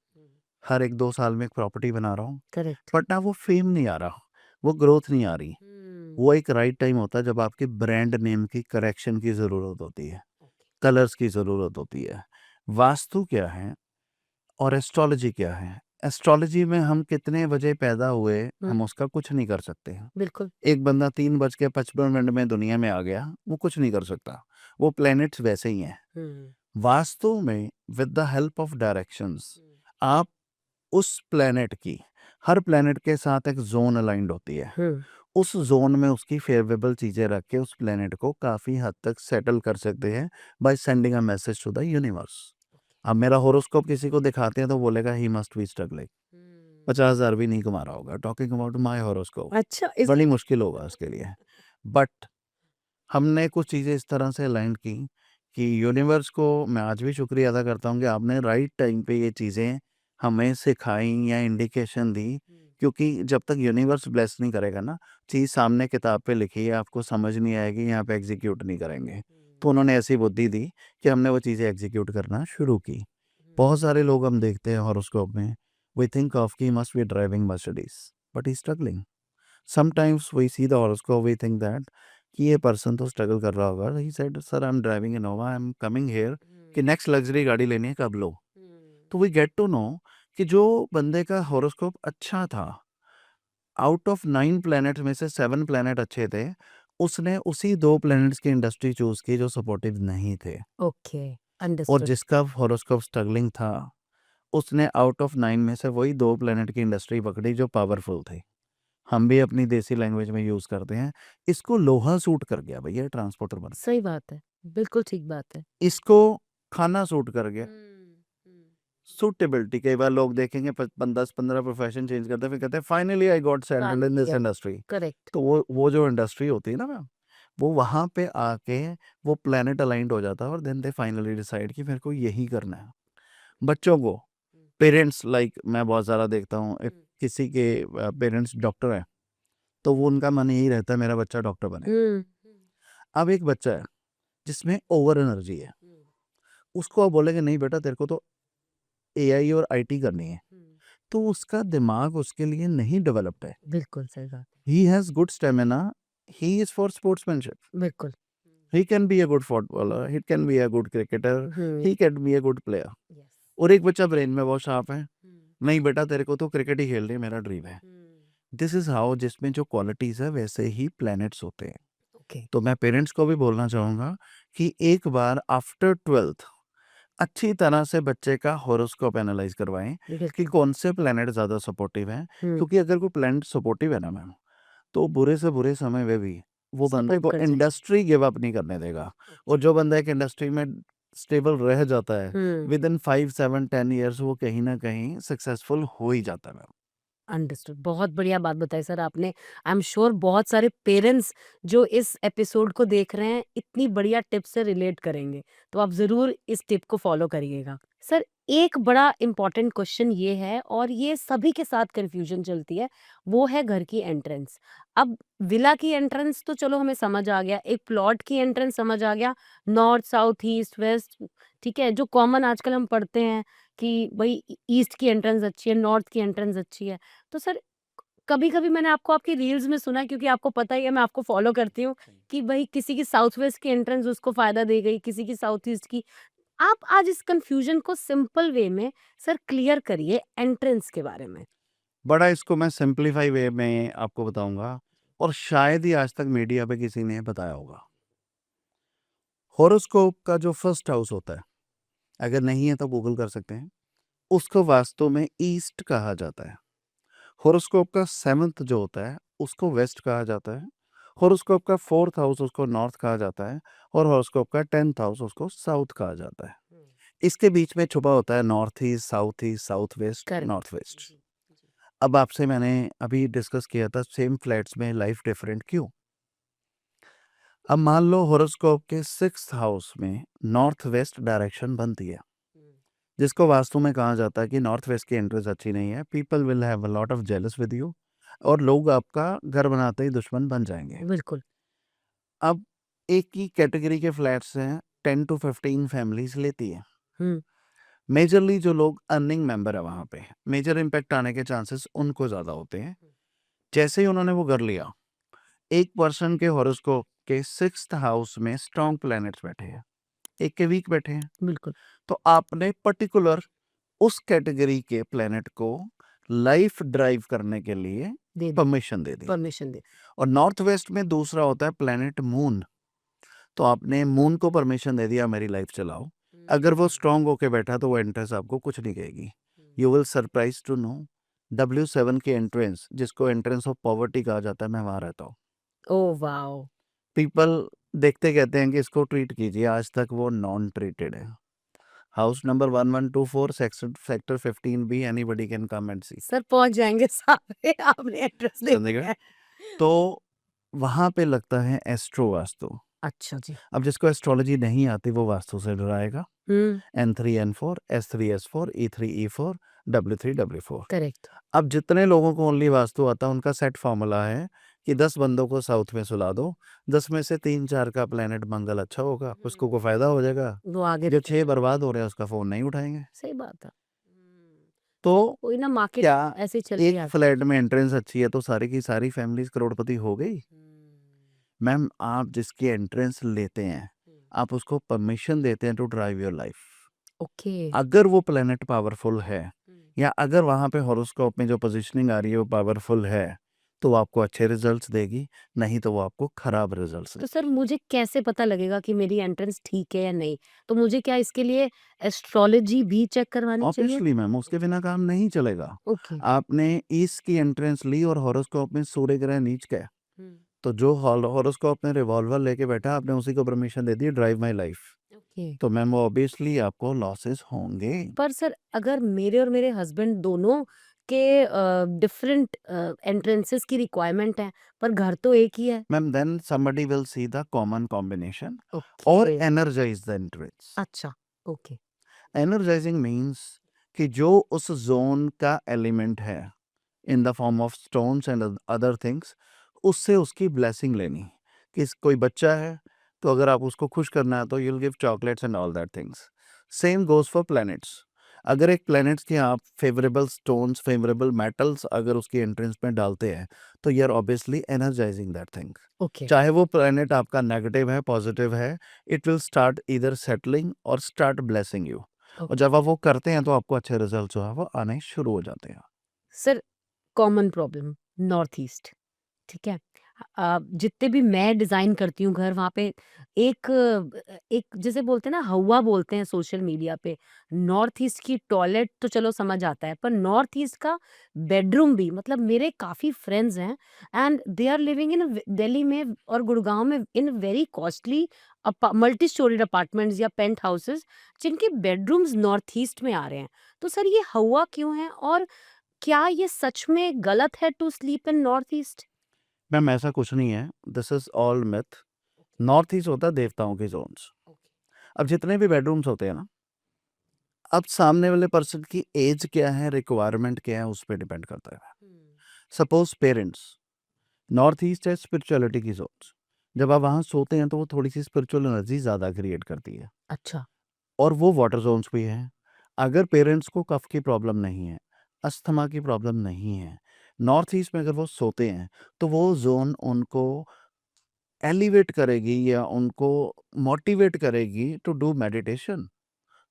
हर 1-2 साल में एक प्रॉपर्टी बना रहा हूँ, करेक्ट बट ना वो फेम नहीं आ रहा, वो ग्रोथ नहीं आ रही। वो एक राइट टाइम होता है जब आपके ब्रांड नेम की करेक्शन की ज़रूरत होती है, कलर्स की ज़रूरत होती है। वास्तु क्या है और एस्ट्रोलॉजी क्या है? एस्ट्रोलॉजी में हम कितने बजे पैदा हुए, हम उसका कुछ नहीं कर सकते हैं। बिल्कुल एक बंदा 3:55 में दुनिया में आ गया, वो कुछ नहीं कर सकता। वो प्लैनेट्स वैसे ही हैं। वास्तु में with the help of directions, आप उस प्लैनेट की, हर प्लैनेट के साथ एक ज़ोन अलाइन्ड होती है। उस ज़ोन में उसकी फेवरेबल चीज़ें रख के उस प्लैनेट को काफ़ी हद तक सेटल कर सकते हैं by sending a message to the universe. अब मेरा हॉरोस्कोप किसी को दिखाते हैं तो बोलेगा ही मस्ट बी स्ट्रगलिंग, 50,000 भी नहीं कमा रहा होगा, टॉकिंग अबाउट माय हॉरोस्कोप, अच्छा बड़ी मुश्किल होगा उसके लिए। बट हमने कुछ चीज़ें इस तरह से अलाइन की कि यूनिवर्स को मैं आज भी शुक्रिया अदा करता हूँ कि आपने राइट टाइम पे ये चीज़ें हमें सिखाई या इंडिकेशन दी, क्योंकि जब तक यूनिवर्स ब्लेस नहीं करेगा ना, चीज़ सामने किताब पे लिखी है, आपको समझ नहीं आएगी, यहाँ पे एग्जीक्यूट नहीं करेंगे। तो उन्होंने ऐसी बुद्धि दी कि हमने वो चीज़ें एग्जीक्यूट करना शुरू की। बहुत सारे लोग हम देखते हैं हॉरोस्कोप में, वी थिंक ऑफ कि must be driving Mercedes, but he struggling. Sometimes we see the horoscope, we think that कि ये पर्सन तो स्ट्रगल कर रहा होगा। He said sir I am driving Innova, I am coming here कि next luxury गाड़ी लेनी है, कब लो? तो वी गेट टू नो कि जो बंदे का हॉरोस्कोप अच्छा था, आउट ऑफ 9 प्लैनेट्स में से 7 प्लैनेट अच्छे थे, उसने उसी 2 प्लैनेट्स की इंडस्ट्री चूज की जो सपोर्टिव नहीं थे। ओके और अंडरस्टूड जिसका हॉरोस्कोप स्ट्रगलिंग था, उसने आउट ऑफ 9 में से वही 2 प्लैनेट की इंडस्ट्री पकड़ी जो पावरफुल थी। हम भी अपनी देसी लैंग्वेज में यूज करते हैं, इसको लोहा सूट कर गया भैया, ट्रांसपोर्टर बन। सही बात है बिल्कुल ठीक बात है इसको खाना सूट कर गया, सूटेबिलिटी। कई बार लोग देखेंगे 10-15 प्रोफेशन चेंज करते हैं, फिर कहते हैं finally I got settled in this industry. Correct तो वो जो इंडस्ट्री होती है ना मैम, वो वहाँ पे आके वो प्लेनेट अलाइंड हो जाता है और देन दे फाइनली डिसाइड कि मेरे को यही करना है। बच्चों को पेरेंट्स, लाइक मैं बहुत ज़्यादा देखता हूँ, किसी के पेरेंट्स डॉक्टर हैं तो वो उनका मन यही रहता है मेरा बच्चा डॉक्टर बने। अब एक बच्चा है जिसमें ओवर एनर्जी है, उसको आप बोलेंगे नहीं बेटा तेरे को तो एआई और आईटी करनी है, तो उसका दिमाग उसके लिए नहीं डेवलप्ड है। बिल्कुल सही बात है। He has good stamina, he is for sportsmanship, बिल्कुल। He can be a good footballer, he can be a good cricketer, hmm. He can be a good player. Yes. और एक बच्चा ब्रेन में बहुत शार्प है, नहीं बेटा तेरे को तो क्रिकेट ही खेलनी है, मेरा ड्रीम है। दिस इज हाउ, जिसमें जो क्वालिटीज है वैसे ही प्लैनेट्स होते हैं। ओके। तो मैं पेरेंट्स को भी बोलना चाहूँगा कि एक बार आफ्टर 12th अच्छी तरह से बच्चे का हॉरोस्कोप एनालाइज करवाएं कि बिल्कुल। कौन से प्लैनेट ज़्यादा सपोर्टिव हैं। हम्म। क्योंकि अगर कोई प्लैनेट सपोर्टिव है ना मैम, तो बुरे से बुरे समय में भी वो बंदे सपोर्ट को कर जाएंगे। इंडस्ट्री गिव अप नहीं करने देगा। और जो बंदा एक इंडस्ट्री में स्टेबल रह जाता है, विद इन 5, 7, 10 ईयर्स वो कहीं ना कहीं सक्सेसफुल हो ही जाता है मैम। अंडरस्टूड। बहुत बढ़िया बात बताई सर आपने। आई एम श्योर बहुत सारे पेरेंट्स जो इस एपिसोड को देख रहे हैं इतनी बढ़िया टिप से रिलेट करेंगे, तो आप ज़रूर इस टिप को फॉलो करिएगा। सर एक बड़ा इम्पॉर्टेंट क्वेश्चन ये है और ये सभी के साथ कन्फ्यूजन चलती है, वो है घर की एंट्रेंस। अब विला की एंट्रेंस तो चलो हमें समझ आ गया, एक प्लॉट की एंट्रेंस समझ आ गया, नॉर्थ साउथ ईस्ट वेस्ट, ठीक है, जो कॉमन आजकल हम पढ़ते हैं कि भाई ईस्ट की एंट्रेंस अच्छी है, नॉर्थ की एंट्रेंस अच्छी है। तो सर कभी-कभी मैंने आपको आपकी रील्स में सुना है, क्योंकि आपको पता ही है मैं आपको फॉलो करती हूँ कि भाई किसी की साउथ वेस्ट की एंट्रेंस उसको फ़ायदा दे गई, किसी की साउथ ईस्ट की। आप आज इस कन्फ्यूजन को सिंपल वे में सर क्लियर करिए एंट्रेंस के बारे में। बड़ा इसको मैं सिंप्लीफाई वे में आपको बताऊंगा, और शायद ही आज तक मीडिया पे किसी ने बताया होगा। हॉरोस्कोप का जो फर्स्ट हाउस होता है, अगर नहीं है तो गूगल कर सकते हैं, उसको वास्तव में ईस्ट कहा जाता है। हॉरोस्कोप का 7th जो होता है उसको वेस्ट कहा जाता है। हॉरोस्कोप का 4th हाउस उसको नॉर्थ कहा जाता है। और हॉरोस्कोप का 10th हाउस उसको साउथ कहा जाता है। इसके बीच में छुपा होता है north east, south west, correct. North west. अब आपसे मैंने अभी डिस्कस किया था सेम फ्लैट्स में लाइफ डिफरेंट क्यों। अब मान लो हॉरोस्कोप के 6th हाउस में नॉर्थ वेस्ट डायरेक्शन बनती है, जिसको वास्तु में कहा जाता है कि नॉर्थ वेस्ट की एंट्रेंस अच्छी नहीं है, people will have a lot of jealous with you, और लोग आपका घर बनाते ही दुश्मन बन जाएंगे। बिल्कुल। अब एक ही कैटेगरी के फ्लैट्स हैं, 10 to 15 फैमिलीज लेती है। हुँ। मेजरली जो लोग अर्निंग मेंबर है वहाँ पे मेजर इम्पैक्ट आने के चांसेस उनको ज़्यादा होते हैं। जैसे ही उन्होंने वो कर लिया, एक पर्सन के हॉरोस्कोप के 6th हाउस में स्ट्रॉन्ग प्लैनेट्स बैठे हैं, एक के वीक बैठे हैं, बिल्कुल। तो आपने पर्टिकुलर उस कैटेगरी के प्लैनेट को लाइफ ड्राइव करने के लिए दे दी, परमिशन दे दी। परमिशन दे। और नॉर्थ वेस्ट में दूसरा होता है प्लैनेट मून, तो आपने मून को परमिशन दे दिया मेरी लाइफ चलाओ। अगर वो स्ट्रांग होके बैठा तो वो एंट्रेंस आपको कुछ नहीं कहेगी। You will surprise to know W7 की एंट्रेंस, जिसको एंट्रेंस ऑफ पॉवर्टी कहा जाता है, मैं वहाँ रहता हूँ। Oh wow! पीपल देखते कहते हैं कि इसको ट्रीट कीजिए, आज तक वो नॉन ट्रीटेड है। House number 1124 sector 15B, anybody can come and see. Sir पहुँच जाएँगे सारे, आपने एड्रेस दे दिया चंडीगढ़। है। तो वहाँ पे लगता है एस्ट्रो वास्तु। अच्छा जी। अब जिसको एस्ट्रोलॉजी नहीं आती वो वास्तु से डराएगा। हुँ। N3 N4, S3 S4, E3 E4, W3 W4। Correct. अब जितने लोगों को ओनली वास्तु आता है उनका सेट फॉर्मूला है कि 10 बंदों को साउथ में सुला दो, 10 में से 3-4 का प्लेनेट मंगल अच्छा होगा, उसको को फायदा हो जाएगा। वो आगे जो 6 बर्बाद हो रहे हैं उसका फोन नहीं उठाएंगे। सही बात है। तो वही ना, मार्केट क्या ऐसे ही चल रही एक है आज। फ्लैट में एंट्रेंस अच्छी है तो सारी की सारी फैमिलीज करोड़पति हो गई? मैम, आप जिसकी एंट्रेंस लेते हैं, आप उसको परमिशन देते हैं to drive your life. Okay. अगर वो प्लेनेट पावरफुल है, या अगर वहाँ पे हॉरोस्कोप में जो पोजीशनिंग आ रही है वो पावरफुल है, तो वो आपको अच्छे रिजल्ट्स देगी, नहीं तो वो आपको खराब रिजल्ट्स तो देगी। सर मुझे कैसे पता लगेगा कि मेरी एंट्रेंस ठीक है या नहीं? तो मुझे क्या इसके लिए एस्ट्रोलॉजी भी चेक करवानी चाहिए? ऑब्वियसली मैम, उसके बिना काम नहीं चलेगा। ओके। आपने ईस्ट की एंट्रेंस ली और हॉरोस्कोप में सूर्य ग्रह नीच का है, हुँ। तो जो हॉरोस्कोप में रिवॉल्वर लेके बैठा आपने उसी को permission they the drive my life, okay. तो मैम ऑब्वियसली आपको लॉसेस होंगे। पर सर अगर मेरे और मेरे हस्बैंड दोनों के डिफरेंट एंट्रेंसेस की रिक्वायरमेंट है, पर घर तो एक ही है। Ma'am then somebody will see the common combination और ओके। energize the entrance। अच्छा। ओके। energizing means कि जो उस जोन का एलिमेंट है in the form of stones and other things, उससे उसकी ब्लेसिंग लेनी। कि कोई बच्चा है, तो अगर आप उसको खुश करना है तो you'll give chocolates and all that things. Same goes for planets. अगर एक planets के आप favorable stones, favorable metals अगर उसकी entrance में डालते हैं तो you're obviously energizing that thing. Okay चाहे वो planet आपका negative है, positive है, it will start either settling or start blessing you. और जब आप वो करते हैं तो आपको अच्छे रिजल्ट जो है वो आने शुरू हो जाते हैं। Sir common problem north east, ठीक है? जितने भी मैं डिज़ाइन करती हूँ घर वहाँ पे एक जिसे बोलते हैं ना हौवा बोलते हैं सोशल मीडिया पे, नॉर्थ ईस्ट की टॉयलेट तो चलो समझ आता है, पर नॉर्थ ईस्ट का बेडरूम भी मतलब मेरे काफ़ी फ्रेंड्स हैं and they are living in Delhi में और गुड़गाँव में in very costly multi storeyed apartments या पेंट हाउसेस जिनके बेडरूम्स नॉर्थ ईस्ट में आ रहे हैं। तो सर ये हौवा क्यों है और क्या ये सच में गलत है to sleep in north east? Ma'am ऐसा कुछ नहीं है, this is all myth. North east होता है देवताओं के जोन्स। अब जितने भी बेडरूम्स होते हैं ना, अब सामने वाले पर्सन की एज क्या है, रिक्वायरमेंट क्या है, उस पर डिपेंड करता है। सपोज पेरेंट्स, नॉर्थ ईस्ट है स्पिरिचुअलिटी की जोन्स। जब आप वहाँ सोते हैं तो वो थोड़ी सी स्पिरिचुअल एनर्जी ज़्यादा क्रिएट करती है अच्छा, और वो वाटर जोन्स भी हैं। अगर पेरेंट्स को कफ की प्रॉब्लम नहीं है, अस्थमा की प्रॉब्लम नहीं है, नॉर्थ ईस्ट में अगर वो सोते हैं तो वो जोन उनको एलिवेट करेगी या उनको मोटिवेट करेगी टू डू मेडिटेशन,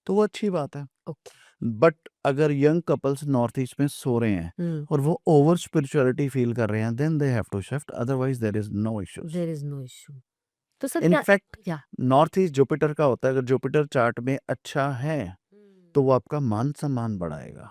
तो वो अच्छी बात है। ओके। बट अगर यंग कपल्स नॉर्थ ईस्ट में सो रहे हैं हुँ, और वो ओवर स्पिरिचुअलिटी फील कर रहे हैं, then they have to shift, otherwise there is no issues. There is no issue. तो सर क्या इनफैक्ट या नॉर्थ ईस्ट जुपिटर का होता है, अगर जुपिटर चार्ट में अच्छा है तो वो आपका मान सम्मान बढ़ाएगा।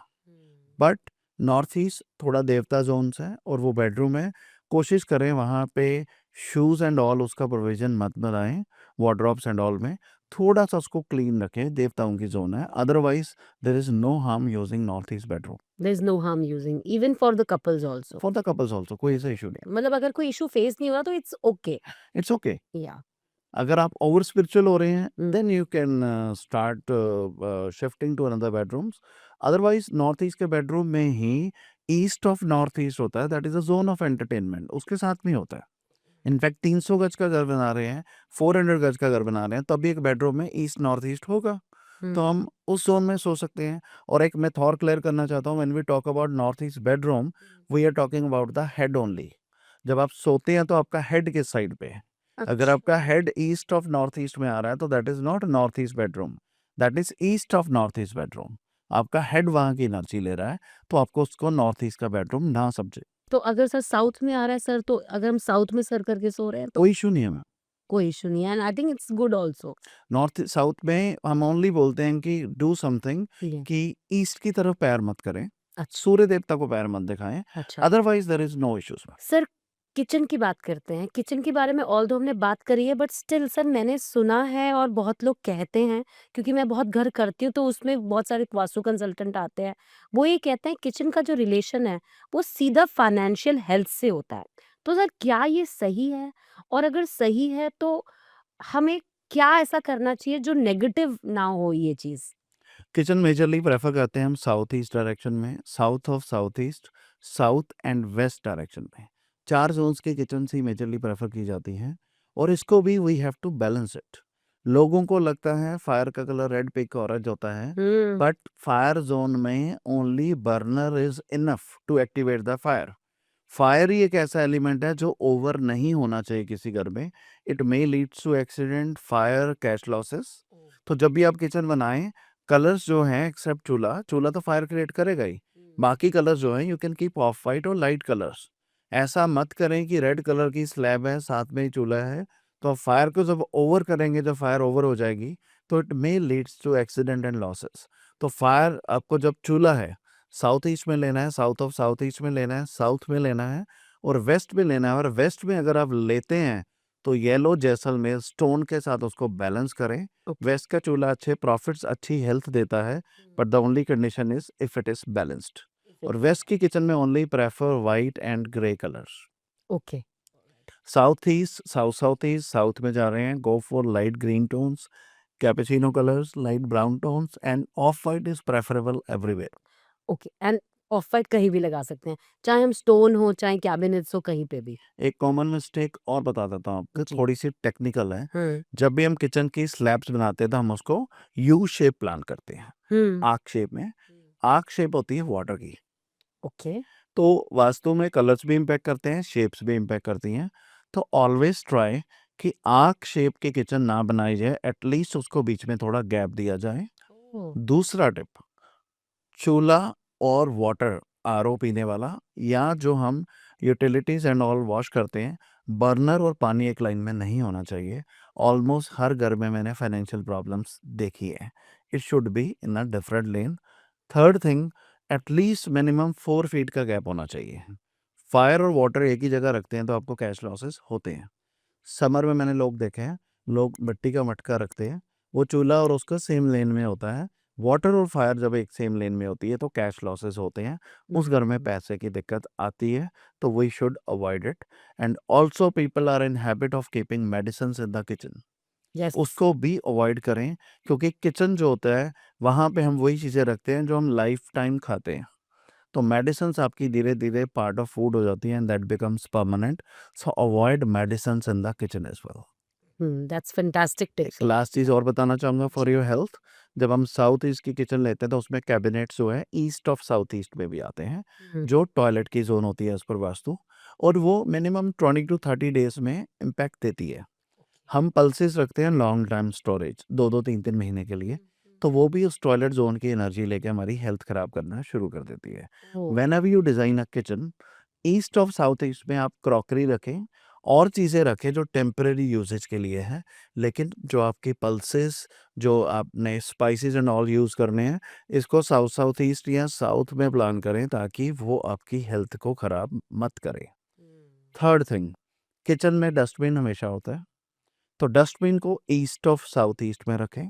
बट नॉर्थ ईस्ट थोड़ा देवता जोन्स है और वो बेडरूम है, कोशिश करें वहाँ पे शूज़ एंड ऑल उसका प्रोविज़न मत बनाएँ, वार्डरोब्स एंड ऑल में थोड़ा सा उसको क्लीन रखें, देवताओं की ज़ोन है, otherwise there is no harm using north east bedroom. There is no harm using even for the couples also. For the couples also कोई ऐसा इशू नहीं मतलब अगर कोई इश्यू फेस नहीं हो रहा तो इट्स ओके। है, इट्स ओके। या अगर आप ओवर स्पिरिचुअल हो रहे हैं hmm, then you can start shifting to another bedrooms. Otherwise north east के बेडरूम में ही ईस्ट ऑफ नॉर्थ ईस्ट होता है, that is a zone of entertainment, उसके साथ में होता है। इनफैक्ट 300 गज का घर बना रहे हैं, 400 गज का घर बना रहे हैं, तब भी एक बेडरूम में ईस्ट नॉर्थ ईस्ट होगा, हुँ, तो हम उस जोन में सो सकते हैं। और एक मैं थॉर क्लियर करना चाहता हूँ, when we talk about north east bedroom we are talking about the head only. जब आप सोते हैं तो आपका हेड किस साइड पे है? अगर आपका अच्छा। Head east of north east में आ रहा है तो that is not north east bedroom, that is east of north east bedroom. आपका हेड वहाँ की एनर्जी ले रहा है, तो आपको उसको नॉर्थ ईस्ट का बेडरूम ना समझे। तो अगर सर साउथ में आ रहा है सर तो अगर हम साउथ में सर करके सो रहे हैं तो कोई इशू नहीं है मैम। कोई इश्यू नहीं है and I think it's good also. North south में हम ओनली बोलते हैं कि डू समथिंग, या कि ईस्ट की तरफ पैर मत करें, अच्छा, सूर्य देवता को पैर मत दिखाएं, अच्छा। Otherwise there is no issues. Sir kitchen की बात करते हैं। किचन के बारे में ऑल्दो हमने बात करी है बट स्टिल सर मैंने सुना है और बहुत लोग कहते हैं क्योंकि मैं बहुत घर करती हूँ तो उसमें बहुत सारे वास्तु कंसल्टेंट आते हैं। वो ये कहते हैं किचन का जो रिलेशन है वो सीधा फाइनेंशियल हेल्थ से होता है। तो सर क्या ये सही है? और अगर सही है तो हमें क्या ऐसा करना चाहिए जो नेगेटिव ना हो ये चीज़? किचन मेजरली प्रेफर करते हैं हम साउथ ईस्ट डायरेक्शन में, south of south east, south and west direction में। 4 ज़ोन्स की किचन्स ही मेजरली प्रेफर की जाती हैं और इसको भी we have to balance it. लोगों को लगता है फायर का कलर रेड पिंक ऑरेंज होता है, हुँ। बट फायर ज़ोन में only burner is enough to activate the fire. Fire ही एक ऐसा एलिमेंट है जो ओवर नहीं होना चाहिए किसी घर में। It may leads to accident, fire, cash losses. तो जब भी आप किचन बनाएं, कलर्स जो हैं एक्सेप्ट चूल्हा, चूल्हा तो फायर क्रिएट करेगा ही, बाकी कलर्स जो हैं you can keep of white और लाइट कलर्स। ऐसा मत करें कि रेड कलर की स्लैब है साथ में ही चूल्हा है, तो आप फायर को जब ओवर करेंगे, जब फायर ओवर हो जाएगी तो it may leads to accident and losses. तो फायर आपको जब चूल्हा है साउथ ईस्ट में लेना है, साउथ ऑफ साउथ ईस्ट में लेना है, साउथ में लेना है और वेस्ट में लेना है। और वेस्ट में अगर आप लेते हैं तो येलो जैसलमेर स्टोन के साथ उसको बैलेंस करें। ओके। वेस्ट का चूल्हा अच्छे प्रॉफिट्स, अच्छी हेल्थ देता है, but the only condition is if it is balanced. और वेस्ट की किचन में only prefer white and grey colours. Okay. South east, south south east, south में जा रहे हैं, go for light green tones, cappuccino colours, light brown tones and off white is preferable everywhere. Okay and off white कहीं भी लगा सकते हैं, चाहे हम स्टोन हो, चाहे कैबिनेट्स हो, कहीं पे भी। एक कॉमन मिस्टेक और बता देता हूँ आपको, जी। थोड़ी सी टेक्निकल है। हुँ, जब भी हम किचन की स्लैब्स बनाते हैं तो हम उसको यू शेप प्लान करते हैं, हुँ, आर्क शेप में। आर्क शेप होती है वाटर की। ओके। तो वास्तु में कलर्स भी इम्पैक्ट करते हैं, शेप्स भी इम्पैक्ट करती हैं। तो ऑलवेज ट्राई कि आर्क शेप की किचन ना बनाई जाए, एटलीस्ट उसको बीच में थोड़ा गैप दिया जाए। ओह! दूसरा टिप, चूल्हा और वाटर आरओ पीने वाला, या जो हम यूटिलिटीज एंड ऑल वॉश करते हैं, बर्नर और पानी एक लाइन में नहीं होना चाहिए। ऑलमोस्ट हर घर में मैंने फाइनेंशियल प्रॉब्लम्स देखी है। It should be in a different lane. Third thing, at least minimum 4 feet का गैप होना चाहिए। फायर और वाटर एक ही जगह रखते हैं तो आपको कैश लॉसेस होते हैं। समर में मैंने लोग देखे हैं, लोग मिट्टी का मटका रखते हैं, वो चूल्हा और उसका सेम लेन में होता है। वाटर और फायर जब एक सेम लेन में होती है तो कैश लॉसेस होते हैं, उस घर में हुँ, पैसे की दिक्कत आती है। तो we should avoid it. And also people are in habit of keeping medicine in the kitchen, yes. उसको भी अवॉइड करें। क्योंकि किचन जो होता है, वहाँ पे हम वही चीज़ें रखते हैं जो हम लाइफ टाइम खाते हैं। तो मेडिसिन्स आपकी धीरे-धीरे पार्ट ऑफ फूड हो जाती हैं and that becomes permanent. So avoid medicines in the kitchen as well. That's fantastic एक टिप्स। लास्ट चीज़ और बताना चाहूँगा फॉर जी। Your health. जब हम साउथ ईस्ट की किचन लेते हैं तो उसमें कैबिनेट्स जो है ईस्ट ऑफ साउथ ईस्ट में भी आते हैं, हुँ, जो टॉयलेट की ज़ोन होती है एज़ पर वास्तु, और वो मिनिमम 20 टू 30 डेज़ में इम्पैक्ट देती है। हम पल्सेस रखते हैं लॉन्ग टाइम स्टोरेज, 2-2 3-3 महीने के लिए, तो वो भी उस टॉयलेट ज़ोन की एनर्जी लेके हमारी हेल्थ खराब करना शुरू कर देती है। Oh! Whenever you design a kitchen, east of south east में आप क्रॉकरी रखें और चीज़ें रखें जो टेम्परेरी यूसेज के लिए हैं, लेकिन जो आपकी पल्सेस, जो आपने स्पाइसेस एंड ऑल यूज़ करने हैं, इसको साउथ साउथ ईस्ट या साउथ में प्लान करें ताकि वो आपकी हेल्थ को खराब मत करे। थर्ड थिंग, किचन में डस्टबिन हमेशा होता है, तो डस्टबिन को ईस्ट ऑफ साउथ ईस्ट में रखें।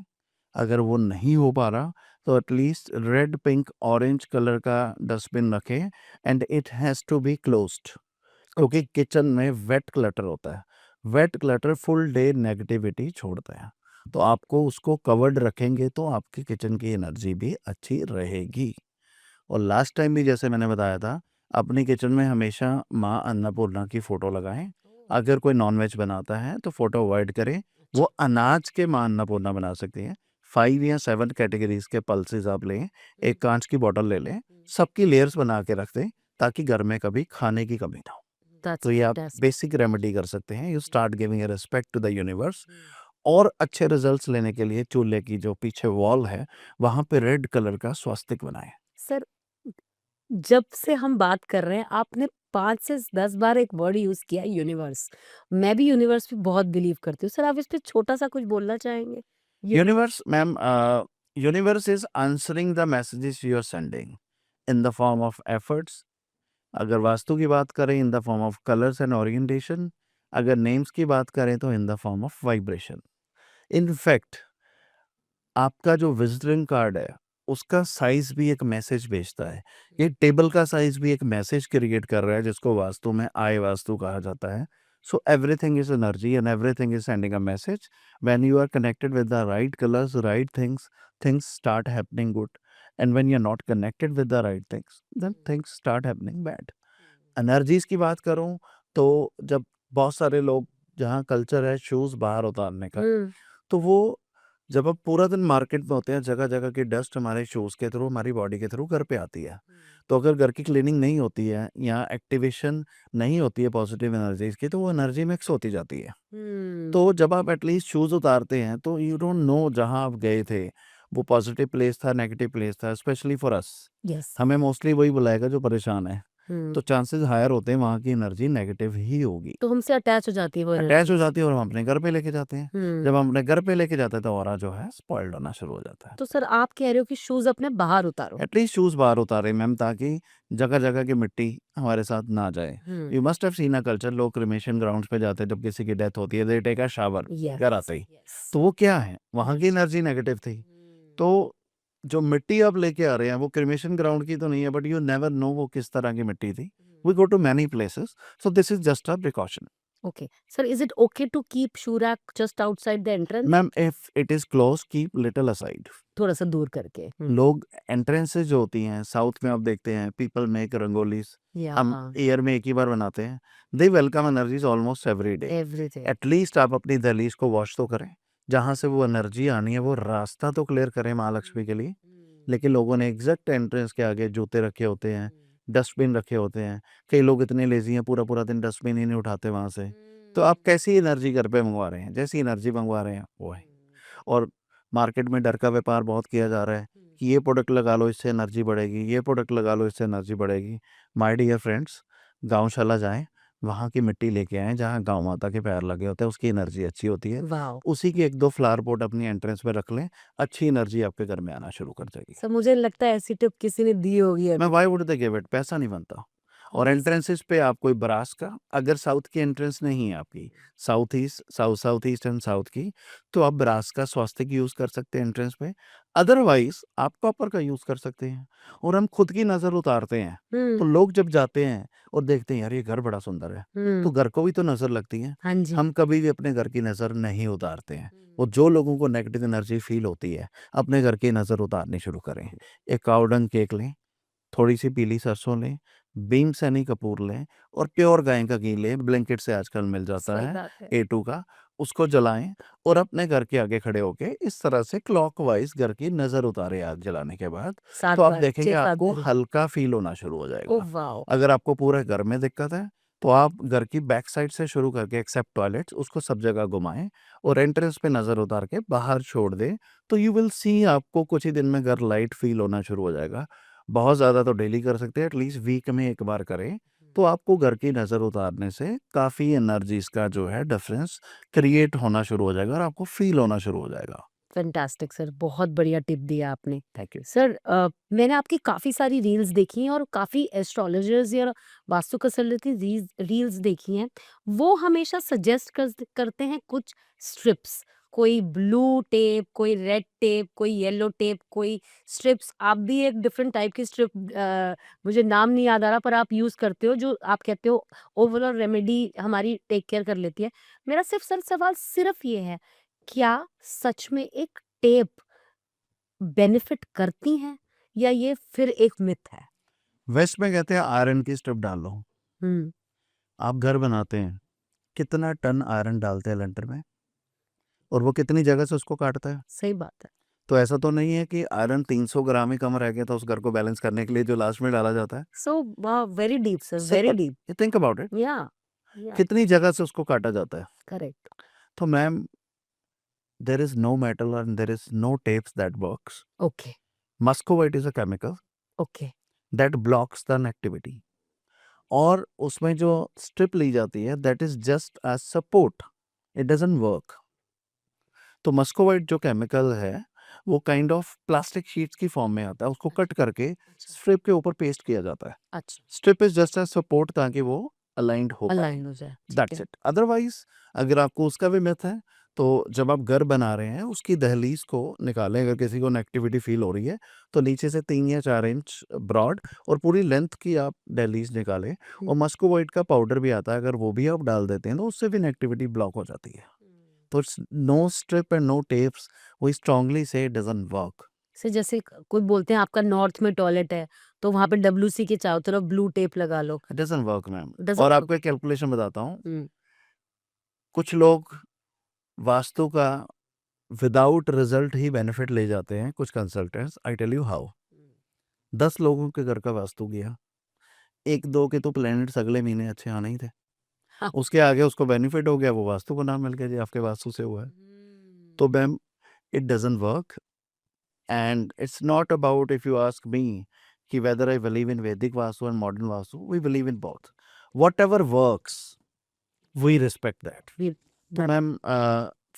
अगर वो नहीं हो पा रहा तो at least red, pink, orange colour का डस्टबिन रखें and it has to be closed. क्योंकि ओके। किचन में वेट क्लटर होता है। Wet clutter full day negativity छोड़ता है। तो आपको उसको कवर्ड रखेंगे तो आपकी किचन की एनर्जी भी अच्छी रहेगी। और लास्ट टाइम भी जैसे मैंने बताया था, अपनी किचन में हमेशा माँ अन्नपूर्णा की फ़ोटो लगाएँ। अगर कोई नॉन-वेज बनाता है तो फ़ोटो अवॉइड करें। वो अच्छा। अनाज के माँ अन्नपूर्णा बना सकती हैं। 5 या 7 कैटेगरीज़ के पल्सेस आप लें, हुँ, एक काँच की बॉटल ले लें, हुँ। सबकी लेयर्स बना के रख दें ताकि घर में कभी खाने की कमी ना हो। दैट्स तो ये आप फैंटास्टिक। बेसिक रेमेडी कर सकते हैं। You start giving a respect to the universe. Hmm. और अच्छे रिजल्ट्स लेने के लिए चूल्हे की जो पीछे वॉल है, वहाँ पे रेड कलर का स्वास्तिक बनाएँ। सर, जब से हम बात कर रहे हैं, आपने 5 से 10 बार एक वर्ड यूज़ किया है यूनिवर्स। मैं भी यूनिवर्स पे बहुत बिलीव करती हूँ। सर, आप इस पे छोटा-सा कुछ बोलना चाहेंगे? Universe. Universe ma'am, universe is answering the messages you are sending in the form of efforts. अगर वास्तु की बात करें, in the form of colours and orientation. अगर नेम्स की बात करें तो in the form of vibration. In fact आपका जो विजिटिंग कार्ड है, उसका साइज भी एक मैसेज भेजता है। ये टेबल का साइज भी एक मैसेज क्रिएट कर रहा है, जिसको वास्तु में आय वास्तु कहा जाता है। So everything is energy and everything is sending a message. When you are connected with the right colours, right things, things start happening good. And when you are not connected with the right things, then things start happening bad. Energies की बात करूं तो जब बहुत सारे लोग, जहाँ culture है शूज बाहर उतारने का, हुँ, तो वो जब आप पूरा दिन मार्केट में होते हैं, जगह-जगह की डस्ट हमारे शूज़ के थ्रू, हमारी बॉडी के थ्रू घर पे आती है। तो अगर घर की क्लीनिंग नहीं होती है या एक्टिवेशन नहीं होती है पॉजिटिव एनर्जीज़ की, तो वो एनर्जी मिक्स होती जाती है। हुँ। तो जब आप एटलीस्ट शूज़ उतारते हैं तो यू डोंट नो जहाँ आप गए थे, वो पॉजिटिव प्लेस था, नेगेटिव प्लेस था, स्पेशली फॉर अस। यस। हमें मोस्टली वही बुलाएगा जो परेशान है। हुँ। तो चांसेस हायर होते हैं वहाँ की एनर्जी नेगेटिव ही होगी। तो हमसे अटैच हो जाती है वो अटैच हो एनर्जीज़। जाती है और हम अपने घर पे लेके जाते हैं। हुँ। जब हम अपने घर पे लेके जाते हैं तो ऑरा जो है स्पॉइल्ड होना शुरू हो जाता है। तो सर, आप कह रहे हो कि शूज़ अपने बाहर उतारो। एटलीस्ट शूज़ बाहर उतारें मैम, ताकि जगह-जगह की मिट्टी हमारे साथ ना जाए। Hmm. You must have seen a culture, लोग क्रिमेशन ग्राउंड्स पे जाते हैं जब किसी की डेथ होती है, they take a shower yes, घर आते ही। यस। तो वो क्या है? वहाँ की एनर्जी। एनर्जी नेगेटिव थी। हुँ। तो जो मिट्टी आप लेके आ रहे हैं वो क्रिमेशन ग्राउंड की तो नहीं है, बट यू नेवर नो वो किस तरह की मिट्टी थी। We hmm. Go to many places, so this is just a precaution. Okay sir, is it okay to keep shoe rack just outside the entrance? Ma'am if it is close keep little aside. थोड़ा सा दूर करके। लोग entrances जो होती हैं south में आप देखते हैं पीपल मेक रंगोलीज, या हम ईयर में एक ही बार बनाते हैं। They welcome energies almost every day. Everything. At least आप अपनी दहलीज को वॉश तो करें, जहाँ से वो एनर्जी आनी है वो रास्ता तो क्लियर करें महालक्ष्मी के लिए। लेकिन लोगों ने एग्जैक्ट एंट्रेंस के आगे जूते रखे होते हैं, डस्टबिन रखे होते हैं। कई लोग इतने लेजी हैं पूरा पूरा दिन डस्टबिन ही नहीं उठाते वहाँ से। तो आप कैसी एनर्जी घर पे मंगवा रहे हैं? जैसी एनर्जी मंगवा रहे हैं वो है। और मार्केट में डर का व्यापार बहुत किया जा रहा है कि ये प्रोडक्ट लगा लो इससे एनर्जी बढ़ेगी, ये प्रोडक्ट लगा लो इससे एनर्जी बढ़ेगी। माय डियर फ्रेंड्स, गौशाला जाएं, वहाँ की मिट्टी लेके आएं जहाँ गौ माता के पैर लगे होते हैं, उसकी एनर्जी अच्छी होती है। वाओ। उसी की 1-2 फ्लावर पॉट अपनी एंट्रेंस में रख लें, अच्छी एनर्जी आपके घर में आना शुरू कर जाएगी। सर मुझे लगता है ऐसी टिप किसी ने दी होगी मैं अभी। Why would they give it? पैसा नहीं बनता। और एंट्रेंसेस पे आप कोई ब्रास का, अगर साउथ की एंट्रेंस नहीं है आपकी, south east south east and south की, तो आप ब्रास का स्वास्तिक यूज कर सकते हैं एंट्रेंस पे। अदरवाइज आप कॉपर का यूज कर सकते हैं। और हम खुद की नजर उतारते हैं, तो लोग जब जाते हैं और देखते हैं यार ये घर बड़ा सुंदर है, तो घर को भी तो नजर लगती है। हाँ जी। हम कभी भी अपने घर की नजर नहीं उतारते हैं। और जो लोगों को नेगेटिव एनर्जी फील होती है, अपने घर की नजर उतारनी शुरू करें। एक कावडंग केक लें, थोड़ी सी पीली सरसों लें, भीम सैनी कपूर लें और प्योर गाय का घी लें, ब्लैंकेट से आजकल मिल जाता सही है बात है। A2 का। उसको जलाएं और अपने घर के आगे खड़े होके इस तरह से क्लॉकवाइज घर की नजर उतारे आग जलाने के बाद। 7 तो आप बार, देखेंगे 6 7 आपको बारी। हल्का फील होना शुरू हो ओह जाएगा। वाओ! अगर आपको पूरे घर में दिक्कत है, तो आप घर की बैक साइड से शुरू करके एक्सेप्ट टॉयलेट्स उसको सब जगह घुमाएं और एंट्रेंस पे नजर उतार के बाहर छोड़ दें। तो यू विल सी आपको कुछ ही दिन में घर लाइट फील होना शुरू हो जाएगा। बहुत ज़्यादा तो डेली कर सकते हैं, एटलीस्ट वीक में एक बार करें। तो आपको घर की नज़र उतारने से काफ़ी एनर्जीज का जो है डिफरेंस क्रिएट होना शुरू हो जाएगा और आपको फील होना शुरू हो जाएगा। फैंटास्टिक सर, बहुत बढ़िया टिप दिया आपने। Thank you. सर मैंने आपकी काफ़ी सारी रील्स देखी हैं और काफ़ी एस्ट्रोलॉजर्स या वास्तु कंसल्टेंट की रील्स देखी हैं। वो हमेशा सजेस्ट करते हैं कुछ स्ट्रिप्स, कोई ब्लू टेप, कोई रेड टेप, कोई येलो टेप, कोई स्ट्रिप्स। आप भी एक डिफरेंट टाइप की स्ट्रिप, मुझे नाम नहीं याद आ रहा, पर आप यूज़ करते हो, जो आप कहते हो ओवरऑल रेमेडी हमारी टेक केयर कर लेती है। मेरा सिर्फ सर सवाल सिर्फ ये है, क्या सच में एक टेप बेनिफिट करती हैं या ये फिर एक मिथ है? वेस्ट में कहते हैं आयरन की स्ट्रिप डाल लो। हुँ, आप घर बनाते हैं, कितना टन आयरन डालते हैं लेंटर में और वो कितनी जगह से उसको काटता है। सही बात है। तो ऐसा तो नहीं है कि आयरन 300 ग्राम ही कम रह गया था उस घर को बैलेंस करने के लिए जो लास्ट में डाला जाता है। So very deep sir, very deep. Think about it, या, कितनी जगह से उसको काटा जाता है। करेक्ट। तो ma'am, there is no metal and there is no tapes that works. Okay, Muscovite is a chemical okay, that blocks the activity. और उसमें जो स्ट्रिप ली जाती है that is just a support. It doesn't work. तो muscovite जो chemical है वो kind of plastic sheets की फॉर्म में आता है, उसको कट करके स्ट्रिप के ऊपर पेस्ट किया जाता है। अच्छा, strip is just a support ताकि वो अलाइंड हो पाए। अलाइन हो जाए, ठीक दैट्स है। इट। अदरवाइज अगर आपको उसका भी मिथ है, तो जब आप घर बना रहे हैं उसकी दहलीज को निकालें। अगर किसी को नेगेटिविटी फील हो रही है तो नीचे से 3 या 4 इंच ब्रॉड और पूरी लेंथ की आप दहलीज निकालें। और मस्कोवाइट का पाउडर भी आता है, अगर वो भी आप डाल देते हैं तो उससे भी नेगेटिविटी ब्लॉक हो जाती है। तो no strip and no tapes, we strongly से डजंट वर्क। सर जैसे कोई बोलते हैं आपका नॉर्थ में टॉयलेट है, तो वहाँ पे डब्ल्यूसी के चारों तरफ ब्लू टेप लगा लो। It doesn't work ma'am. Doesn't और वर्क। आपको एक कैलकुलेशन बताता हूँ। हुँ, कुछ लोग वास्तु का विदाउट रिजल्ट ही बेनिफिट ले जाते हैं, कुछ consultants. I tell you how. 10 लोगों के घर का वास्तु किया, 1-2 के तो प्लैनेट्स अगले महीने अच्छे आने ही थे। हाँ। उसके आगे उसको बेनिफिट हो गया, वो वास्तु को नाम मिल गया जी आपके वास्तु से हुआ है। तो ma'am, it doesn't work. And it's not about, if you ask me, कि whether I believe in Vedic Vastu and modern Vastu, we believe in both. Whatever works, we respect that. We to that ma'am,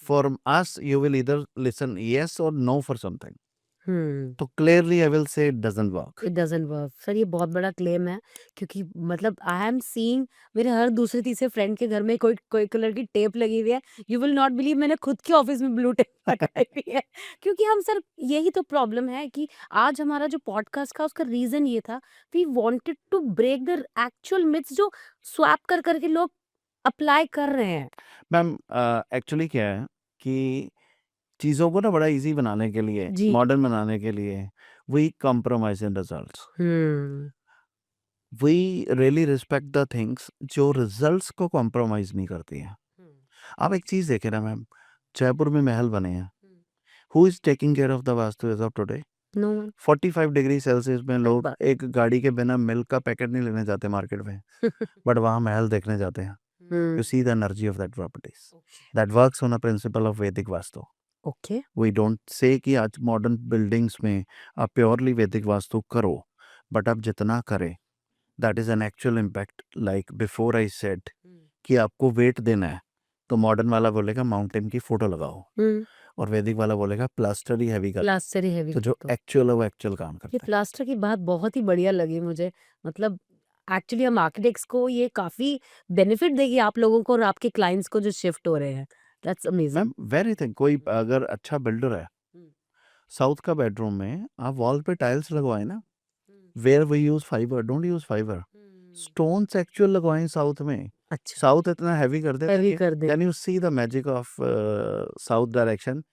for us, you will either listen yes or no for something. हुँ। तो clearly I will say it doesn't work. It doesn't work. Sir ये बहुत बड़ा claim है, क्योंकि मतलब I am seeing मेरे हर दूसरे तीसरे फ्रेंड के घर में कोई कोई कलर की टेप लगी हुई है। यू विल नॉट बिलीव, मैंने खुद के ऑफिस में ब्लू टेप लगाई हुई है। क्योंकि हम सर, यही तो प्रॉब्लम है कि आज हमारा जो पॉडकास्ट का उसका रीज़न ये था, we wanted to break the actual myths जो स्वैप कर के लोग अप्लाई कर रहे हैं। मैम एक्चुअली क्या है कि चीज़ों को ना बड़ा इजी बनाने के लिए, जी। मॉडर्न बनाने के लिए, we compromise in results. We really respect the things जो रिजल्ट्स को कॉम्प्रोमाइज नहीं करती हैं। आप एक चीज़ देखें ना मैम, जयपुर में महल बने हैं, who is taking care of the Vastu as of today? No one. 45 degree Celsius में सही लोग बात। एक गाड़ी के बिना मिल्क का पैकेट नहीं लेने जाते मार्केट में, बट वहाँ महल देखने जाते हैं। You see the energy of that properties. That works on a principle of Vedic Vastu. Okay. We don't say कि आज मॉडर्न बिल्डिंग्स में आप प्योरली वैदिक वास्तु करो, बट आप जितना करें that is an actual impact. Like before I said कि आपको वेट देना है, तो मॉडर्न वाला बोलेगा माउंटेन की फोटो लगाओ, और वैदिक वाला बोलेगा प्लास्टर ही हैवी कर। प्लास्टर ही हैवी तो जो कर दो। एक्चुअल है वो एक्चुअल काम ये करता है। प्लास्टर की बात बहुत ही बढ़िया लगी मुझे। मतलब एक्चुअली हम आर्किटेक्ट्स को ये काफ़ी बेनिफिट देगी आप लोगों को और आपके क्लाइंट्स को जो शिफ्ट हो रहे हैं। That's amazing. Ma'am very thing, कोई अगर अच्छा बिल्डर है, साउथ का बेडरूम में आप वॉल पे टाइल्स लगवाएं ना, where we use fibre, don't use fibre, stones actual लगवाएं साउथ में। अच्छा। साउथ इतना हैवी कर देता हैवी है कर दे। Can you see the magic of south direction,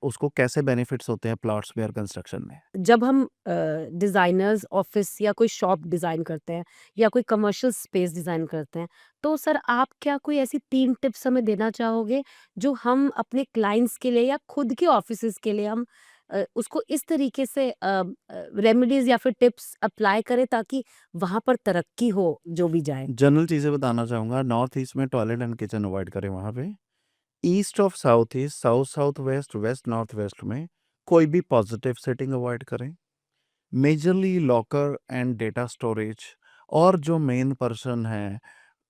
उसको कैसे बेनिफिट्स होते हैं प्लॉट्स में और कंस्ट्रक्शन में। जब हम डिज़ाइनर्स ऑफिस या कोई शॉप डिज़ाइन करते हैं या कोई कमर्शियल स्पेस डिज़ाइन करते हैं, तो सर आप क्या कोई ऐसी 3 टिप्स हमें देना चाहोगे जो हम अपने क्लाइंट्स के लिए या खुद के ऑफिसेज़ के लिए हम उसको इस तरीके से रेमेडीज़ या फिर टिप्स अप्लाई करें ताकि वहाँ पर तरक्की हो जो भी जाए? जनरल चीज़ें बताना चाहूँगा, नॉर्थ ईस्ट में टॉयलेट एंड किचन अवॉइड करें वहाँ पे। East of south east, south south west, west north west में कोई भी पॉजिटिव सेटिंग अवॉइड करें। Majorly locker and data storage, और जो मेन पर्सन है,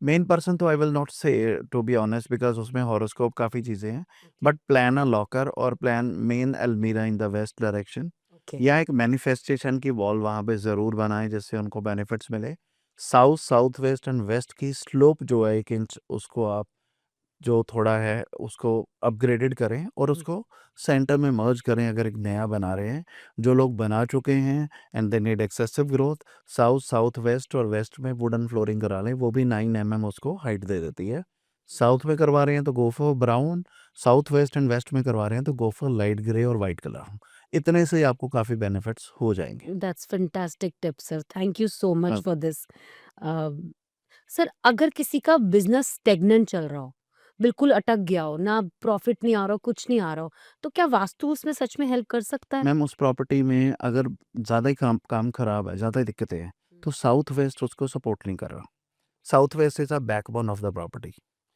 मेन पर्सन तो आई विल नॉट से टू बी ऑनेस्ट बिकॉज उसमें हॉरोस्कोप काफ़ी चीज़ें हैं, बट प्लान अ लॉकर और प्लान मेन अलमीरा in the west direction, okay. या एक मैनिफेस्टेशन की वॉल वहाँ पे ज़रूर बनाएं जिससे उनको बेनिफिट्स मिले। South south west and west की स्लोप जो है 1 इंच, उसको आप जो थोड़ा है उसको अपग्रेडेड करें और उसको सेंटर में मर्ज करें अगर एक नया बना रहे हैं। जो लोग बना चुके हैं and they need excessive growth, south south waste और वेस्ट में वुडन फ्लोरिंग करा लें, वो भी 9 mm उसको हाइट दे देती है। साउथ में करवा रहे हैं तो go for brown, south west and west में करवा रहे हैं तो गो फॉर लाइट ग्रे और वाइट कलर। इतने से आपको काफ़ी बेनिफिट्स हो जाएंगे। That's fantastic tips sir. Thank you so much अब फॉर दिस। सर अगर किसी का बिजनेस स्टेगनेंट चल रहा हो, बिल्कुल अटक गया हो, ना प्रॉफिट नहीं आ रहा हो, कुछ नहीं आ रहा हो, तो क्या वास्तु उसमें सच में हेल्प कर सकता है? मैम उस प्रॉपर्टी में अगर ज़्यादा ही काम काम खराब है, ज़्यादा ही दिक्कतें हैं, तो साउथ वेस्ट उसको सपोर्ट नहीं कर रहा। South west is a backbone of the property.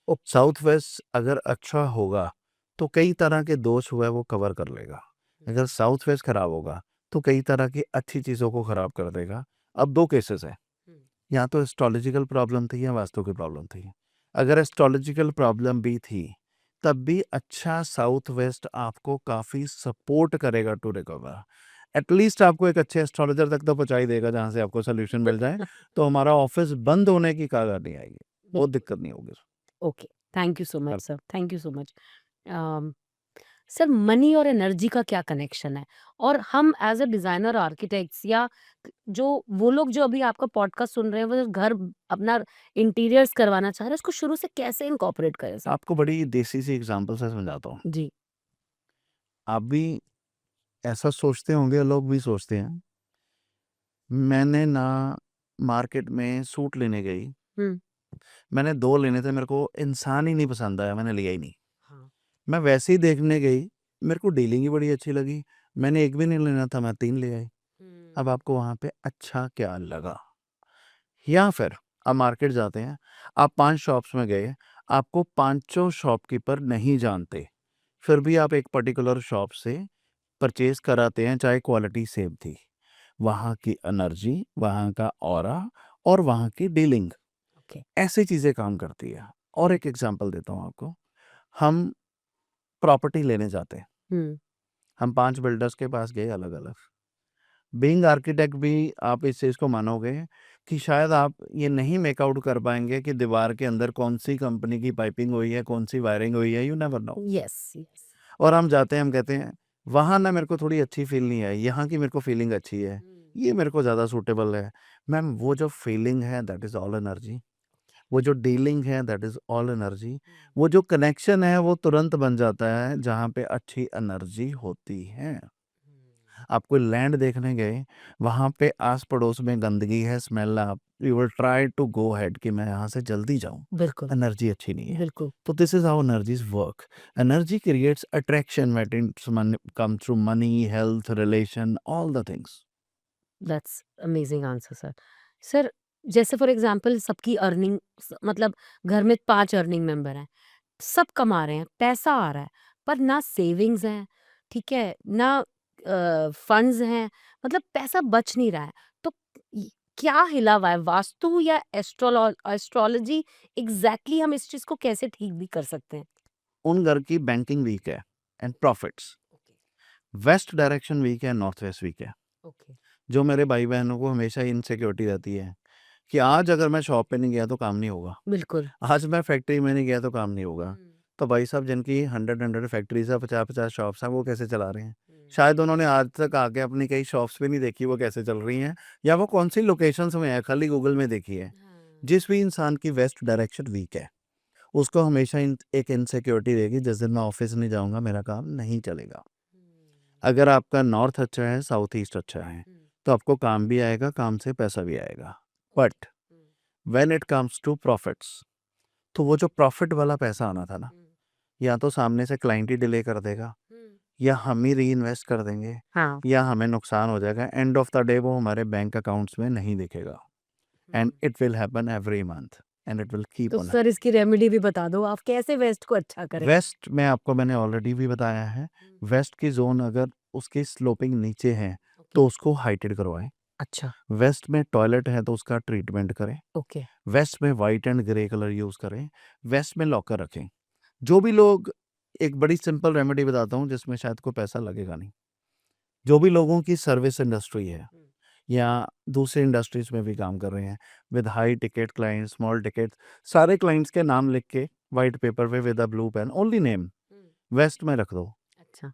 Okay. South west अगर अच्छा होगा तो कई तरह के दोष हुए वो कवर कर लेगा। अगर साउथ वेस्ट खराब होगा तो कई तरह की अच्छी चीज़ों को खराब कर देगा। अब 2 केसेस हैं, या तो एस्ट्रोलॉजिकल प्रॉब्लम थी या वास्तु की प्रॉब्लम थी। अगर एस्ट्रोलॉजिकल प्रॉब्लम भी थी तब भी अच्छा साउथ वेस्ट आपको काफ़ी सपोर्ट करेगा टू रिकवर। एटलीस्ट आपको एक अच्छे एस्ट्रोलॉजर तक तो पहुंचा ही देगा जहाँ से आपको सोल्यूशन मिल जाए, तो हमारा ऑफिस बंद होने की कगार नहीं आएगी, वो दिक्कत नहीं होगी। Okay. Thank you so much sir. Thank you so much. Sir money और एनर्जी का क्या कनेक्शन है? और हम एज़ अ डिज़ाइनर आर्किटेक्ट्स या जो वो लोग जो अभी आपका पॉडकास्ट सुन रहे हैं, वो घर अपना इंटीरियर्स करवाना चाह रहे हैं, उसको शुरू से कैसे इनकॉर्पोरेट करें सर? आपको बड़ी देसी सी एग्जांपल से समझाता हूँ। जी। आप भी ऐसा सोचते होंगे, लोग भी सोचते हैं। मैंने ना मार्केट में सूट लेने गई, हुँ। मैंने 2 लेने थे, मेरे को इंसान ही नहीं पसंद आया, मैंने लिया ही नहीं। हाँ। मैं वैसे ही देखने गई, मेरे को डीलिंग ही बड़ी अच्छी लगी, मैंने 1 भी नहीं लेना था, मैं 3 ले आई। अब आपको वहाँ पे अच्छा क्या लगा? या फिर आप मार्केट जाते हैं, आप 5 शॉप्स में गए, आपको पाँचों शॉपकीपर नहीं जानते, फिर भी आप एक पर्टिकुलर शॉप से परचेज़ कराते हैं, चाहे क्वालिटी सेम थी। वहाँ की एनर्जी, वहाँ का ऑरा और वहाँ की डीलिंग, ओके। ऐसी चीज़ें काम करती है। और एक एग्ज़ाम्पल देता हूँ आपको, हम प्रॉपर्टी लेने जाते हैं, हुँ। हम 5 बिल्डर्स के पास गए अलग-अलग। बीइंग आर्किटेक्ट भी आप इस चीज़ को मानोगे कि शायद आप ये नहीं मेक आउट कर पाएँगे कि दीवार के अंदर कौन-सी कंपनी की पाइपिंग हुई है, कौन-सी वायरिंग हुई है, you never know. Yes, yes. और हम जाते हैं, हम कहते हैं, वहाँ ना मेरे को थोड़ी अच्छी फ़ील नहीं आई, यहाँ की मेरे को फ़ीलिंग अच्छी है, ये मेरे को ज़्यादा सूटेबल है। मैम वो जो फ़ीलिंग है दैट इज़ ऑल एनर्जी। वो जो डीलिंग है दैट इज़ ऑल एनर्जी। वो जो कनेक्शन है वो तुरंत बन जाता है जहाँ पे अच्छी एनर्जी होती है। आप कोई लैंड देखने गए, वहाँ पे आस-पड़ोस में गंदगी है, स्मेल आप you will try to go ahead कि मैं यहाँ से जल्दी जाऊँ, बिल्कुल, एनर्जी अच्छी नहीं है। बिल्कुल। तो this is how energies work. Energy creates attraction when it's man come through money, health, relation, all the things. That's amazing answer sir. Sir, जैसे फॉर एग्ज़ाम्पल सबकी अर्निंग मतलब घर में 5 अर्निंग मेंबर हैं, सब कमा रहे हैं, पैसा आ रहा है, पर ना सेविंग्स है, ठीक है? ना फंड्स हैं, मतलब पैसा बच नहीं रहा है। तो य क्या हिला हुआ है? वास्तु या एस्ट्रोलॉजी एग्ज़ैक्टली हम इस चीज़ को कैसे ठीक भी कर सकते हैं? उन घर की बैंकिंग वीक है and profits, okay, west direction weak है, नॉर्थ वेस्ट वीक है। ओके। जो मेरे भाई-बहनों को हमेशा इनसिक्योरिटी रहती है कि आज अगर मैं शॉप पे नहीं गया तो काम नहीं होगा। बिल्कुल। आज मैं फैक्ट्री में नहीं गया तो काम नहीं होगा। हुँ, तो भाई साहब जिनकी 100 फैक्ट्रीज़ है, 50-50 शॉप्स हैं, वो कैसे चला रहे हैं? हुँ। शायद उन्होंने आज तक आके अपनी कई शॉप्स भी नहीं देखी वो कैसे चल रही हैं या वो कौन-सी लोकेशंस में है, खाली गूगल में देखी है। हाँ। जिस भी इंसान की वेस्ट डायरेक्शन वीक है, उसको हमेशा एक इनसिक्योरिटी रहेगी, जिस दिन मैं ऑफ़िस नहीं जाऊँगा मेरा काम नहीं चलेगा। हुँ, अगर आपका नॉर्थ अच्छा है, साउथ ईस्ट अच्छा है, हुँ, तो आपको काम भी आएगा, काम से पैसा भी आएगा। Okay. But hmm, when it comes to profits, तो वो जो प्रॉफिट वाला पैसा आना था ना, हुँ, या तो सामने से क्लाइंट ही डिले कर देगा, हुँ। या हम ही रीइन्वेस्ट कर देंगे, हाँ। या हमें नुकसान हो जाएगा। एंड ऑफ द डे वो हमारे बैंक अकाउंट्स में नहीं दिखेगा and hmm. It will happen every month and it will keep तो ऑन। सर इसकी रेमेडी भी बता दो, आप कैसे वेस्ट को अच्छा करें? वेस्ट में आपको मैंने ऑलरेडी भी बताया है, हुँ, वेस्ट की ज़ोन अगर उसकी स्लोपिंग नीचे है, ओके। तो उसको हाइटेड करवाएँ। अच्छा, वेस्ट में टॉयलेट है तो उसका ट्रीटमेंट करें। ओके। वेस्ट में white and grey colour use करें। वेस्ट में लॉकर रखें। जो भी लोग एक बड़ी सिंपल रेमेडी बताता हूँ जिसमें शायद कोई पैसा लगेगा नहीं। जो भी लोगों की सर्विस इंडस्ट्री है हुँ, या दूसरी इंडस्ट्रीज़ में भी काम कर रहे हैं, with high ticket clients, small ticket, सारे क्लाइंट्स के नाम लिख के व्हाइट पेपर पे with a blue pen, only name hmm. West में रख दो। अच्छा।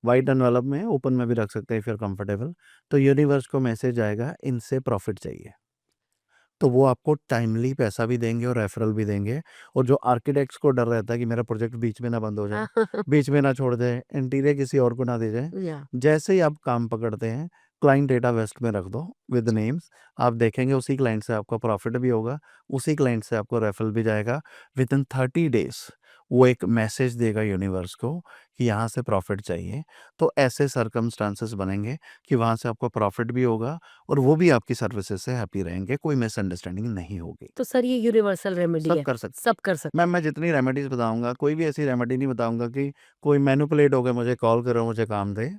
व्हाइट एनवेलप में, ओपन में भी रख सकते हैं इफ यू आर कंफर्टेबल। तो यूनिवर्स को मैसेज आएगा इनसे प्रॉफिट चाहिए। तो वो आपको टाइमली पैसा भी देंगे और रेफरल भी देंगे। और जो आर्किटेक्ट्स को डर रहता है कि मेरा प्रोजेक्ट बीच में ना बंद हो जाए, बीच में ना छोड़ दें, इंटीरियर किसी और को ना दे जाए। या जैसे ही आप काम पकड़ते हैं, क्लाइंट डेटा वेस्ट में रख दो विद नेम्स। आप देखेंगे उसी क्लाइंट से आपका प्रॉफिट भी होगा, उसी क्लाइंट से आपको रेफरल भी जाएगा। विदिन 30 डेज़ वो एक मैसेज देगा यूनिवर्स को कि यहाँ से प्रॉफिट चाहिए। तो ऐसे सर्कमस्टांसेस बनेंगे कि वहाँ से आपको प्रॉफिट भी होगा और वो भी आपकी सर्विसेज से हैप्पी रहेंगे, कोई मिसअंडरस्टैंडिंग नहीं होगी। तो सर ये यूनिवर्सल रेमेडी सब है, कर सकते सब कर हैं। सकते मैम मैं जितनी रेमेडीज़ बताऊँगा, कोई भी ऐसी रेमेडी नहीं बताऊँगा कि कोई मैनिपुलेट हो के मुझे कॉल करो, मुझे काम दे।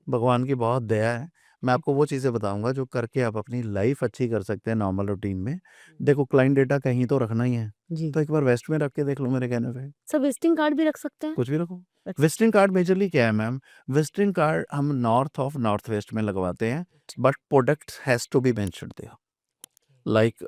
भगवान की बहुत दया है। मैं हैं। आपको वो चीज़ें बताऊँगा जो करके आप अपनी लाइफ़ अच्छी कर सकते हैं नॉर्मल रूटीन में। हुँ, देखो क्लाइंट डेटा कहीं तो रखना ही है, जी। तो एक बार वेस्ट में रख के देख लो मेरे कहने पे, सर विज़िटिंग कार्ड भी रख सकते हैं? कुछ भी रखो। अच्छा, विज़िटिंग कार्ड मेजरली क्या है मैम? विज़िटिंग कार्ड हम नॉर्थ ऑफ नॉर्थ वेस्ट में लगवाते हैं, अच्छा। But products has to be mentioned there. Like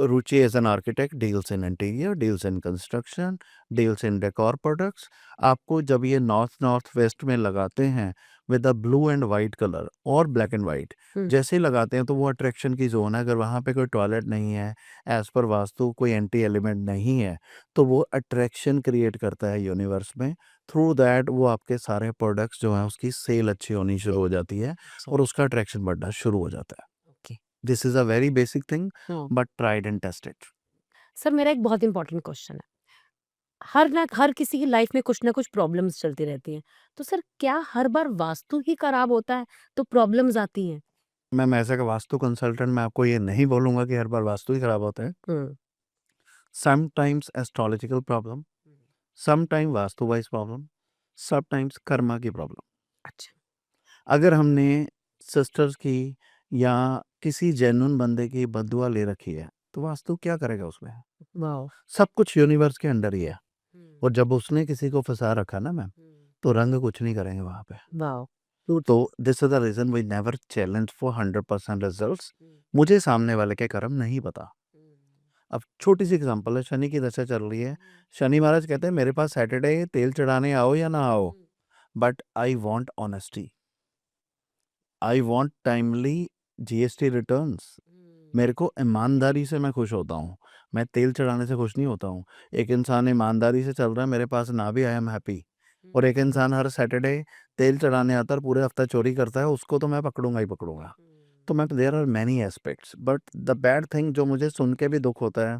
Ruchi as an architect deals in interior, deals in construction, deals in decor products. आपको जब ये नॉर्थ नॉर्थ वेस्ट में लगाते हैं with a blue and white colour और black and white, हुँ, जैसे ही लगाते हैं तो वो अट्रैक्शन की जोन है। अगर वहाँ पे कोई टॉयलेट नहीं है, एज पर वास्तु कोई एंटी एलिमेंट नहीं है, तो वो अट्रैक्शन क्रिएट करता है यूनिवर्स में। थ्रू दैट वो आपके सारे प्रोडक्ट्स जो हैं उसकी सेल अच्छी होनी शुरू हो जाती है और उसका अट्रैक्शन बढ़ना शुरू हो जाता है। Okay. This is a very basic thing हाँ। But tried and tested. Sir मेरा एक बहुत इम्पोर्टेंट क्वेश्चन है। हर किसी की लाइफ में कुछ ना कुछ प्रॉब्लम्स चलती रहती हैं। तो सर क्या हर बार वास्तु ही खराब होता है, तो प्रॉब्लम्स आती हैं? Ma'am as a vastu consultant मैं आपको ये नहीं बोलूँगा कि हर बार वास्तु ही खराब होता है। Hmm, sometimes astrological problem, hmm. Sometime vastu wise problem, sometimes karma की प्रॉब्लम। अच्छा। अगर हमने सिस्टर्स की या किसी जेन्युइन बंदे की बददुआ ले रखी है, तो वास्तु क्या करेगा उसमें? वाओ! सब कुछ यूनिवर्स के अंडर ही है। हुँ, और जब उसने किसी को फँसा रखा ना मैम, हुँ। तो रंग कुछ नहीं करेंगे वहाँ पे। Wow! So beautiful. This is the reason we never challenge for 100% results. Hmm, मुझे सामने वाले के कर्म नहीं पता। हुँ, अब छोटी-सी एग्ज़ाम्पल है, शनि की दशा चल रही है। हुँ, शनि महाराज कहते हैं मेरे पास सैटरडे तेल चढ़ाने आओ या ना आओ, hmm, but I want honesty. I want timely GST returns. Hmm, मेरे को ईमानदारी से मैं खुश होता हूँ। मैं तेल चढ़ाने से खुश नहीं होता हूँ। एक इंसान ईमानदारी से चल रहा है, मेरे पास ना भी, आई एम हैप्पी। और एक इंसान हर सैटरडे तेल चढ़ाने आता है और पूरे हफ्ता चोरी करता है, उसको तो मैं पकड़ूंगा ही पकड़ूंगा। तो मैं there are many aspects, but the bad thing जो मुझे सुन के भी दुख होता है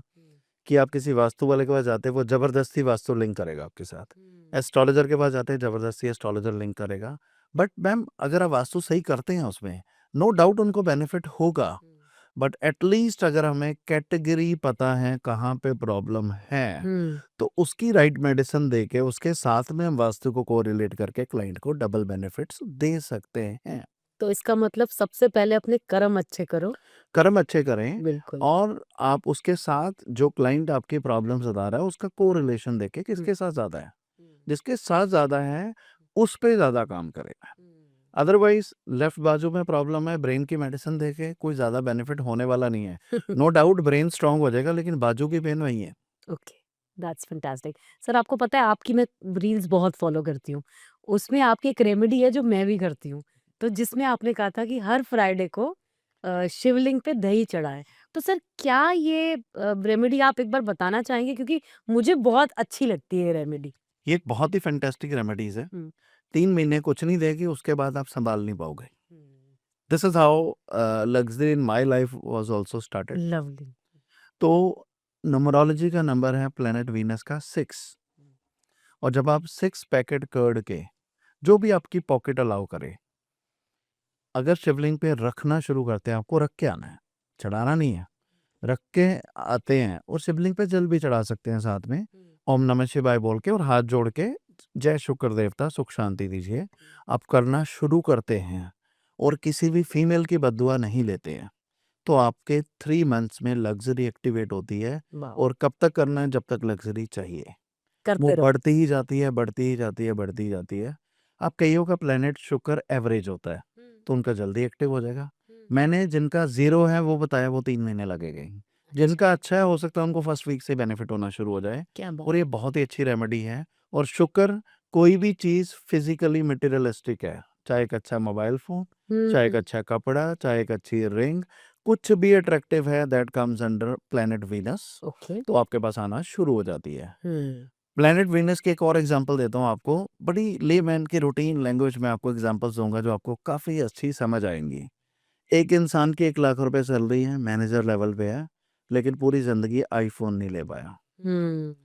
कि आप किसी वास्तु वाले के पास जाते हैं, वो ज़बरदस्ती वास्तु लिंक करेगा आपके साथ। एस्ट्रोलॉजर के पास जाते हैं, ज़बरदस्ती एस्ट्रोलॉजर लिंक करेगा। बट मैम अगर आप वास्तु सही करते हैं उसमें, नो डाउट उनको बेनिफिट होगा। बट एटलीस्ट अगर हमें कैटेगरी पता है कहाँ पे प्रॉब्लम है, तो उसकी राइट मेडिसिन दे के उसके साथ में हम वास्तु को कोरिलेट करके क्लाइंट को डबल बेनिफिट्स दे सकते हैं। तो इसका मतलब सबसे पहले अपने कर्म अच्छे करो। कर्म अच्छे करें बिल्कुल। और आप उसके साथ जो क्लाइंट आपकी प्रॉब्लम बता रहा है उसका कोरिलेशन देके किसके साथ ज़्यादा है, जिसके साथ ज़्यादा है उस पे ज़्यादा काम करेगा। अदरवाइज लेफ्ट बाजू में प्रॉब्लम है, ब्रेन की मेडिसिन देके कोई ज़्यादा बेनिफिट होने वाला नहीं है। नो डाउट ब्रेन स्ट्रांग हो जाएगा, लेकिन बाजू की पेन वही है। Okay, that's fantastic. सर आपको पता है आपकी मैं रील्स बहुत फॉलो करती हूँ। उसमें आपकी एक रेमेडी है जो मैं भी करती हूँ। तो जिसमें आपने कहा था कि हर फ्राइडे को शिवलिंग पे दही चढ़ाएँ। तो सर क्या ये रेमेडी आप एक बार बताना चाहेंगे? क्योंकि मुझे बहुत अच्छी लगती है ये रेमेडी। ये एक बहुत ही फैंटास्टिक रेमेडीज है। हुँ। 3 महीने कुछ नहीं देगी, उसके बाद आप संभाल नहीं पाओगे। Hmm. This is how luxury in my life was also started. Lovely. तो न्यूमरोलॉजी का नंबर है प्लेनेट वीनस का 6, और जब आप 6 पैकेट कर्ड के जो भी आपकी पॉकेट अलाउ करे, अगर शिवलिंग पे रखना शुरू करते हैं, आपको रख के आना है, चढ़ाना नहीं है, रख के आते हैं। और शिवलिंग पे जल भी चढ़ा सकते हैं साथ में, ओम नमः शिवाय बोल के और हाथ जोड़ के, जय शुक्र देवता सुख शांति दीजिए। आप करना शुरू करते हैं और किसी भी फीमेल की बद्दुआ नहीं लेते हैं, तो आपके 3 मंथ्स में लग्जरी एक्टिवेट होती है। वाओ! और कब तक करना है? जब तक लग्जरी चाहिए। वो करते रहो। बढ़ती ही जाती है, बढ़ती ही जाती है, बढ़ती ही जाती है। अब कईयों का प्लेनेट शुक्र एवरेज होता है, तो उनका जल्दी एक्टिव हो जाएगा। मैंने जिनका 0 है वो बताया, वो 3 महीने लगेगा ही। जिनका अच्छा है, हो सकता है उनको फर्स्ट वीक से बेनिफिट होना शुरू हो जाए। क्या बात! और ये बहुत ही अच्छी रेमेडी है। और शुक्र कोई भी चीज़ फिजिकली मटेरियलिस्टिक है, चाहे एक अच्छा मोबाइल फ़ोन, चाहे एक अच्छा कपड़ा, चाहे एक अच्छी रिंग, कुछ भी अट्रैक्टिव है that comes under planet Venus, okay. तो आपके पास आना शुरू हो जाती है। हुँ। प्लेनेट वीनस की एक और एग्जांपल देता हूँ आपको, बड़ी लेमैन की रूटीन लैंग्वेज में आपको एग्जांपल्स दूंगा जो आपको काफ़ी अच्छी समझ आएंगी। एक इंसान की 1 लाख रुपए सैलरी है, मैनेजर लेवल पे है, लेकिन पूरी ज़िंदगी आईफोन नहीं ले पाया। हुँ।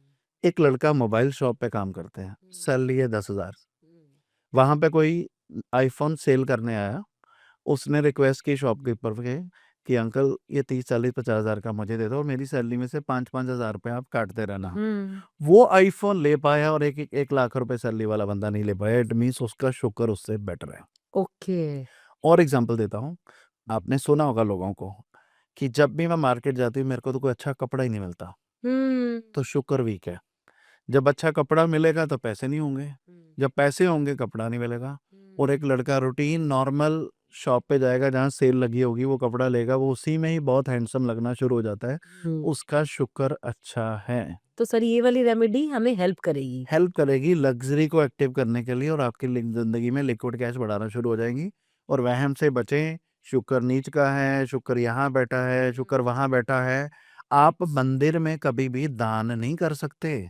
एक लड़का मोबाइल शॉप पे काम करते हैं, सैलरी है 10,000। वहाँ पे कोई आईफोन सेल करने आया, उसने रिक्वेस्ट की शॉपकीपर के कि अंकल ये 30, 40, 50 हज़ार का मुझे दे दो और मेरी सैलरी में से 5-5 हज़ार रुपये आप काटते रहना। हुँ। वो आईफोन ले पाया और 1 लाख रुपए सैलरी वाला बंदा नहीं ले पाया। इट मीन्स उसका शुक्र उससे बेटर है। ओके। और एग्जांपल देता हूँ, आपने सुना होगा लोगों को कि जब भी मैं मार्केट जाती हूँ, मेरे को तो कोई अच्छा कपड़ा ही नहीं मिलता, हुँ। तो शुक्र वीक है। जब अच्छा कपड़ा मिलेगा तो पैसे नहीं होंगे, जब पैसे होंगे कपड़ा नहीं मिलेगा। और एक लड़का रूटीन नॉर्मल शॉप पे जाएगा जहाँ सेल लगी होगी, वो कपड़ा लेगा, वो उसी में ही बहुत हैंडसम लगना शुरू हो जाता है, हुँ। उसका शुक्र अच्छा है। तो सर ये वाली रेमेडी हमें हेल्प करेगी। हेल्प करेगी लग्जरी को एक्टिव करने के लिए, और आपकी ज़िंदगी में लिक्विड कैश बढ़ाना शुरू हो जाएगी। और वहम से बचें, शुक्र नीच का है, शुक्र यहाँ बैठा है, शुक्र वहाँ बैठा है। आप मंदिर में कभी भी दान नहीं कर सकते,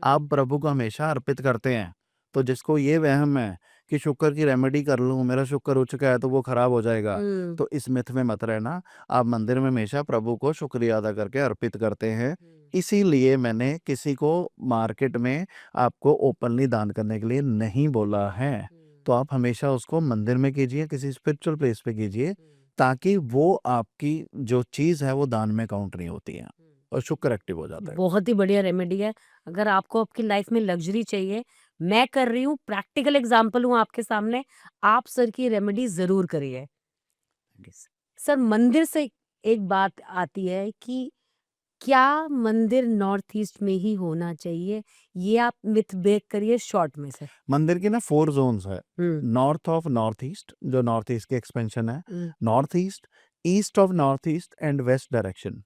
आप प्रभु को हमेशा अर्पित करते हैं। तो जिसको ये वहम है कि शुक्र की रेमेडी कर लूँ, मेरा शुक्र हो चुका है तो वो खराब हो जाएगा, हुँ। तो इस मिथ में मत रहना। आप मंदिर में हमेशा प्रभु को शुक्रिया अदा करके अर्पित करते हैं। इसीलिए मैंने किसी को मार्केट में आपको ओपनली दान करने के लिए नहीं बोला है। तो आप हमेशा उसको मंदिर में कीजिए, किसी स्पिरिचुअल प्लेस पे कीजिए, ताकि वो आपकी जो चीज़ है वो दान में काउंट नहीं होती है और शुक्र एक्टिव हो जाता है। बहुत ही बढ़िया रेमेडी है। अगर आपको आपकी लाइफ में लग्ज़री चाहिए, मैं कर रही हूँ, प्रैक्टिकल एग्ज़ाम्पल हूँ आपके सामने, आप सर की रेमेडी ज़रूर करिए। सर मंदिर से एक बात आती है कि क्या मंदिर नॉर्थ ईस्ट में ही होना चाहिए? ये आप मिथ ब्रेक करिए शॉर्ट में से। मंदिर की ना 4 ज़ोन्स है। Hmm. North of north east, जो नॉर्थ ईस्ट की एक्सपेंशन है, hmm. North east, east of north east and west direction.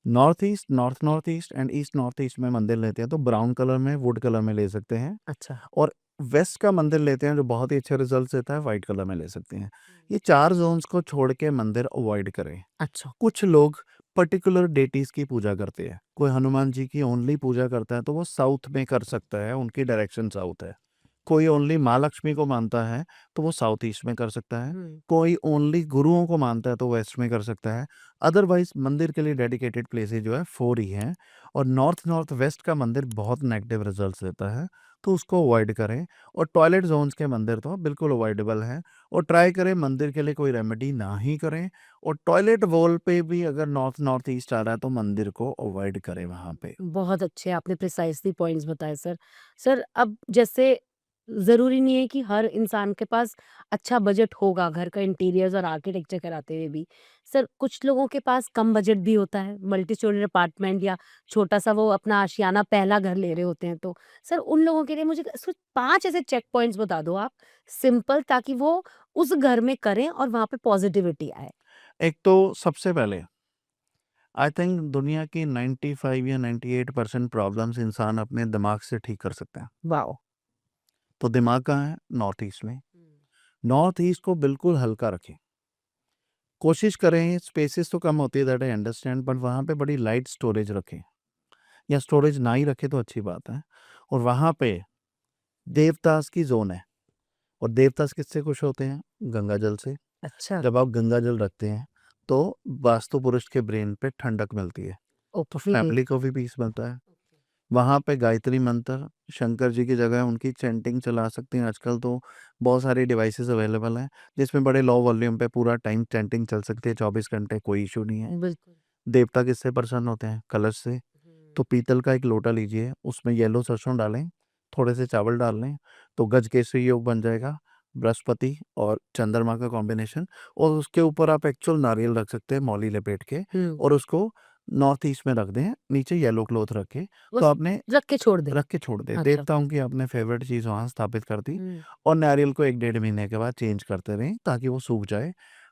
North east, north north east and east north east में मंदिर लेते हैं तो ब्राउन कलर में, वुड कलर में ले सकते हैं। अच्छा। और वेस्ट का मंदिर लेते हैं जो बहुत ही अच्छे रिजल्ट्स देता है, व्हाइट कलर में ले सकते हैं। ये 4 ज़ोन्स को छोड़ के मंदिर अवॉइड करें। अच्छा। कुछ लोग पर्टिकुलर डेटीज की पूजा करते हैं। कोई हनुमान जी की ओनली पूजा करता है तो वो साउथ में कर सकता है, उनकी डायरेक्शन साउथ है। कोई ओनली माँ लक्ष्मी को मानता है तो वो साउथ ईस्ट में कर सकता है। कोई ओनली गुरुओं को मानता है तो वेस्ट में कर सकता है। अदरवाइज मंदिर के लिए डेडिकेटेड प्लेसेस जो है 4 ही हैं, और नॉर्थ वेस्ट का मंदिर बहुत नेगेटिव रिजल्ट्स देता है, तो उसको अवॉइड करें। और टॉयलेट जोन्स के मंदिर तो बिल्कुल अवॉइडेबल हैं, और ट्राई करें मंदिर के लिए कोई रेमेडी ना ही करें। और टॉयलेट वॉल पे भी अगर नॉर्थ ईस्ट आ रहा है तो मंदिर को अवॉइड करें वहाँ पे। बहुत अच्छे आपने प्रिसाइसली पॉइंट्स बताए सर। सर अब जैसे ज़रूरी नहीं है कि हर इंसान के पास अच्छा बजट होगा घर का इंटीरियर्स और आर्किटेक्चर कराते हुए भी। सर कुछ लोगों के पास कम बजट भी होता है, मल्टी स्टोरी अपार्टमेंट या छोटा-सा वो अपना आशियाना पहला घर ले रहे होते हैं तो। सर उन लोगों के लिए मुझे कुछ 5 ऐसे चेक पॉइंट्स बता दो आप, सिंपल, ताकि वो उस घर में करें और वहाँ पे पॉजिटिविटी आए। एक तो सबसे पहले आई थिंक दुनिया की 95 या 98% प्रॉब्लम्स इंसान अपने दिमाग से ठीक कर सकते हैं। वाओ! तो दिमाग कहाँ है? नॉर्थ ईस्ट में। नॉर्थ ईस्ट को बिल्कुल हल्का रखें। कोशिश करें, स्पेसेस तो कम होती है, दैट आई अंडरस्टैंड, बट वहाँ पे बड़ी लाइट स्टोरेज रखें, या स्टोरेज ना ही रखे तो अच्छी बात है। और वहाँ पे देवदास की जोन है, और देवदास किससे खुश होते हैं? गंगा जल से। अच्छा, जब आप गंगा जल रखते हैं तो वास्तु पुरुष के ब्रेन पे ठंडक मिलती है, तो ओके। फैमिली को भी पीस मिलता है। वहाँ पे गायत्री मंत्र, शंकर जी की जगह उनकी चैंटिंग चला सकते हैं। आजकल तो बहुत सारी डिवाइसेस अवेलेबल हैं जिसमें बड़े लो वॉल्यूम पे पूरा टाइम चैंटिंग चल सकती है, 24 घंटे, कोई इशू नहीं है। बिल्कुल। देवता किससे प्रसन्न होते हैं? कलश से। तो पीतल का एक लोटा लीजिए, उसमें येलो सरसों डालें, थोड़े से चावल डाल लें, तो गजकेसरी योग बन जाएगा। बृहस्पति और चंद्रमा का कॉम्बिनेशन, और उसके ऊपर आप एक्चुअल नारियल रख सकते हैं मौली लपेट के, हुँ, और उसको नॉर्थ ईस्ट में रख दें, नीचे येलो क्लॉथ रख के। तो बस आपने रख के छोड़ दें। रख के छोड़ दें, अच्छा। देवताओं की आपने फेवरेट चीज़ वहाँ स्थापित कर दी। हुँ, और नारियल को 1 डेढ़ महीने के बाद चेंज करते रहें ताकि वो सूख जाए।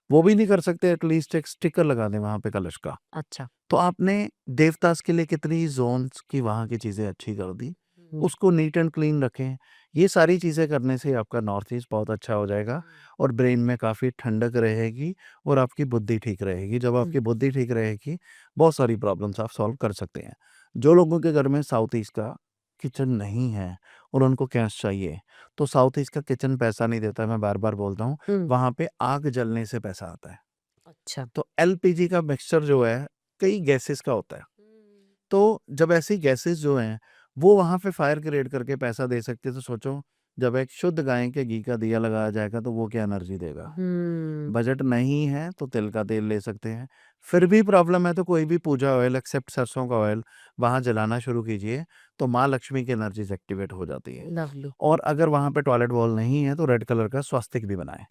वो भी नहीं कर सकते, एटलीस्ट एक स्टिकर लगा दें वहाँ पे कलश का। अच्छा। तो आपने देवदास के लिए कितनी ज़ोन्स की वहाँ की चीज़ें अच्छी कर दी। हुँ, उसको नीट एंड क्लीन रखें। ये सारी चीज़ें करने से आपका नॉर्थ ईस्ट बहुत अच्छा हो जाएगा, और ब्रेन में काफ़ी ठंडक रहेगी, और आपकी बुद्धि ठीक रहेगी। जब हुँ, आपकी बुद्धि ठीक रहेगी, बहुत सारी प्रॉब्लम्स आप सॉल्व कर सकते हैं। जो लोगों के घर में साउथ ईस्ट का किचन नहीं है और उनको कैश चाहिए, तो साउथ ईस्ट का किचन पैसा नहीं देता, मैं बार-बार बोलता हूँ। हुँ, वहाँ पे आग जलने से पैसा आता है। अच्छा। तो एलपीजी का मिक्सचर जो है, कई गैसेस का होता है। हुँ, तो जब ऐसी गैसेस जो हैं, वो वहाँ पे फायर क्रिएट करके पैसा दे सकती है, तो सोचो जब एक शुद्ध गाय के घी का दिया लगाया जाएगा तो वो क्या एनर्जी देगा। हुँ, बजट नहीं है तो तिल का तेल ले सकते हैं। फिर भी प्रॉब्लम है तो कोई भी पूजा ऑयल एक्सेप्ट सरसों का ऑयल वहाँ जलाना शुरू कीजिए, तो माँ लक्ष्मी की एनर्जीज एक्टिवेट हो जाती है। लवली, और अगर वहाँ पे टॉयलेट वॉल नहीं है तो रेड कलर का स्वास्तिक भी बनाएं।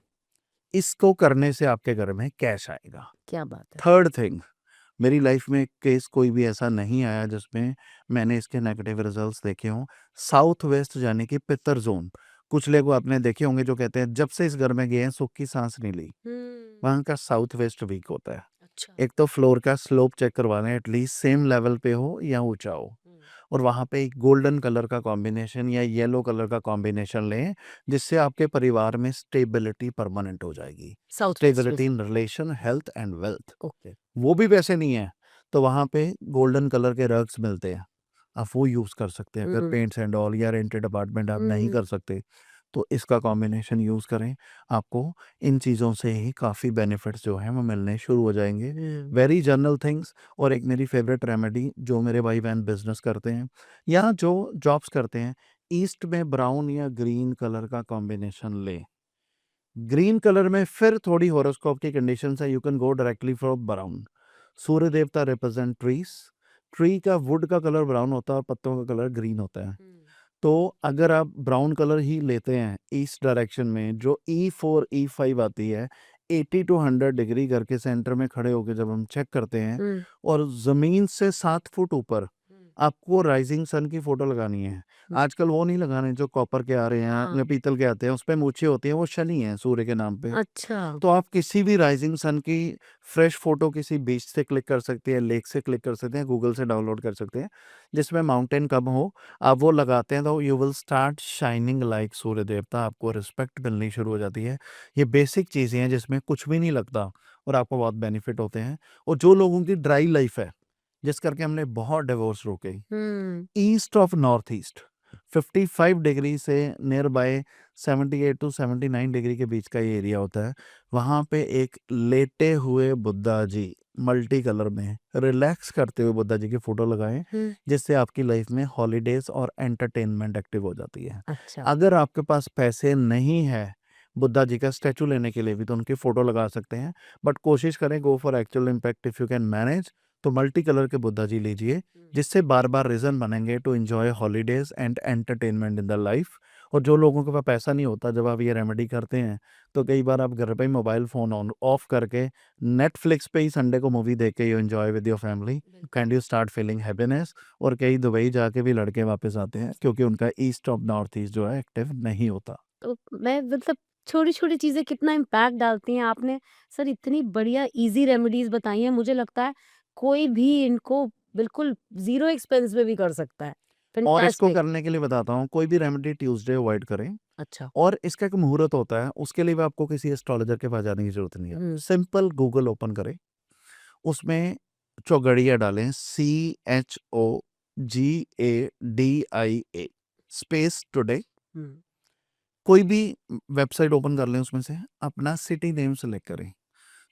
इसको करने से आपके घर में कैश आएगा। क्या बात है। थर्ड थिंग, मेरी लाइफ में केस कोई भी ऐसा नहीं आया जिसमें मैंने इसके नेगेटिव रिजल्ट्स देखे हों। साउथ वेस्ट यानी कि पितर जोन, कुछ लोग आपने देखे होंगे जो कहते हैं जब से इस घर में गए हैं सुख की सांस नहीं ली। हुँ, वहाँ का साउथ वेस्ट वीक होता है। अच्छा। एक तो फ्लोर का स्लोप चेक करवा लें, एटलीस्ट सेम लेवल पे हो या ऊंचा हो। हुँ, और वहाँ पे एक गोल्डन कलर का कॉम्बिनेशन या येलो कलर का कॉम्बिनेशन लें, जिससे आपके परिवार में स्टेबिलिटी परमानेंट हो जाएगी। साउथ वेस्ट में। Stability in relation, health and wealth. Okay. वो भी वैसे नहीं है, तो वहाँ पे गोल्डन कलर के रग्स मिलते हैं, आप वो यूज़ कर सकते हैं। अगर हुँ, पेंट्स एंड ऑल या रेंटेड अपार्टमेंट आप नहीं हुँ, कर सकते, तो इसका कॉम्बिनेशन यूज़ करें। आपको इन चीज़ों से ही काफ़ी बेनिफिट्स जो हैं वो मिलने शुरू हो जाएँगे। हुँ, वेरी जनरल थिंग्स। और एक मेरी फेवरेट रेमेडी, जो मेरे भाई-बहन बिज़नेस करते हैं या जो जॉब्स करते हैं, ईस्ट में ब्राउन या ग्रीन कलर का कॉम्बिनेशन लें। ग्रीन कलर में फिर थोड़ी हॉरोस्कोप की कंडीशंस है, you can go directly for brown. Surya देवता रिप्रेजेंट ट्रीज। ट्री का वुड का कलर ब्राउन होता है और पत्तों का कलर ग्रीन होता है। हुँ, तो अगर आप ब्राउन कलर ही लेते हैं ईस्ट डायरेक्शन में, जो E4 E5 आती है, 80 टू 100 डिग्री घर के सेंटर में खड़े होकर जब हम चेक करते हैं, हुँ, और ज़मीन से 7 फुट ऊपर हुँ, आपको राइजिंग सन की फोटो लगानी है। हुँ। आजकल वो नहीं लगाने जो कॉपर के आ रहे हैं हाँ। या पीतल के आते हैं, उसपे मूछें होती हैं, वो शनि है सूर्य के नाम पे। अच्छा। तो आप किसी भी राइजिंग सन की फ्रेश फोटो किसी बीच से क्लिक कर सकते हैं, लेक से क्लिक कर सकते हैं, गूगल से डाउनलोड कर सकते हैं, जिसमें माउंटेन कम हो। आप वो लगाते हैं तो you will start shining like Surya देवता, आपको रिस्पेक्ट मिलनी शुरू हो जाती है। ये बेसिक चीज़ें हैं जिसमें कुछ भी नहीं लगता और आपको बहुत बेनिफिट होते हैं। और जो लोगों की ड्राई लाइफ है, जिस करके हमने बहुत डिवोर्स रोके, hmm. East of north east 55 degree से नियर बाय 78 टू 79 डिग्री के बीच का ये एरिया होता है। वहाँ पे एक लेटे हुए बुद्धा जी मल्टी कलर में रिलैक्स करते हुए बुद्धा जी की फोटो लगाएं, हुँ। जिससे आपकी लाइफ में हॉलीडेज और एंटरटेनमेंट एक्टिव हो जाती है। अच्छा। अगर आपके पास पैसे नहीं है बुद्धा जी का स्टैचू लेने के लिए भी, तो उनकी फोटो लगा सकते हैं, बट कोशिश करें go for actual impact if you can manage, तो मल्टी कलर के बुद्धा जी लीजिए, हुँ। जिससे बार-बार रीज़न बनेंगे to enjoy holidays and entertainment in the life. और जो लोगों के पास पैसा नहीं होता, जब आप ये रेमेडी करते हैं, तो कई बार आप घर पे ही मोबाइल फ़ोन ऑन ऑफ करके नेटफ्लिक्स पे ही संडे को मूवी देख के you enjoy with your family, बिल्कुल। Can you start feeling happiness. और कई दुबई जाके भी लड़के वापस आते हैं, क्योंकि उनका ईस्ट ऑफ नॉर्थ ईस्ट जो है एक्टिव नहीं होता। तो मैं मतलब छोटी-छोटी चीज़ें कितना इम्पैक्ट डालती हैं। आपने सर इतनी बढ़िया ईज़ी रेमेडीज़ बताई हैं, मुझे लगता है कोई भी इनको बिल्कुल ज़ीरो एक्सपेंस में भी कर सकता है। और इसको फैंटास्टिक। करने के लिए बताता हूँ, कोई भी रेमेडी ट्यूसडे अवॉइड करें। अच्छा। और इसका एक मुहूर्त होता है, उसके लिए भी आपको किसी एस्ट्रोलॉजर के पास जाने की ज़रूरत नहीं है। हुँ। सिंपल गूगल ओपन करें, उसमें चौगड़िया डालें, CHOGADIA स्पेस टुडे। हुँ। कोई भी वेबसाइट ओपन कर लें, उसमें से अपना सिटी नेम सेलेक्ट करें।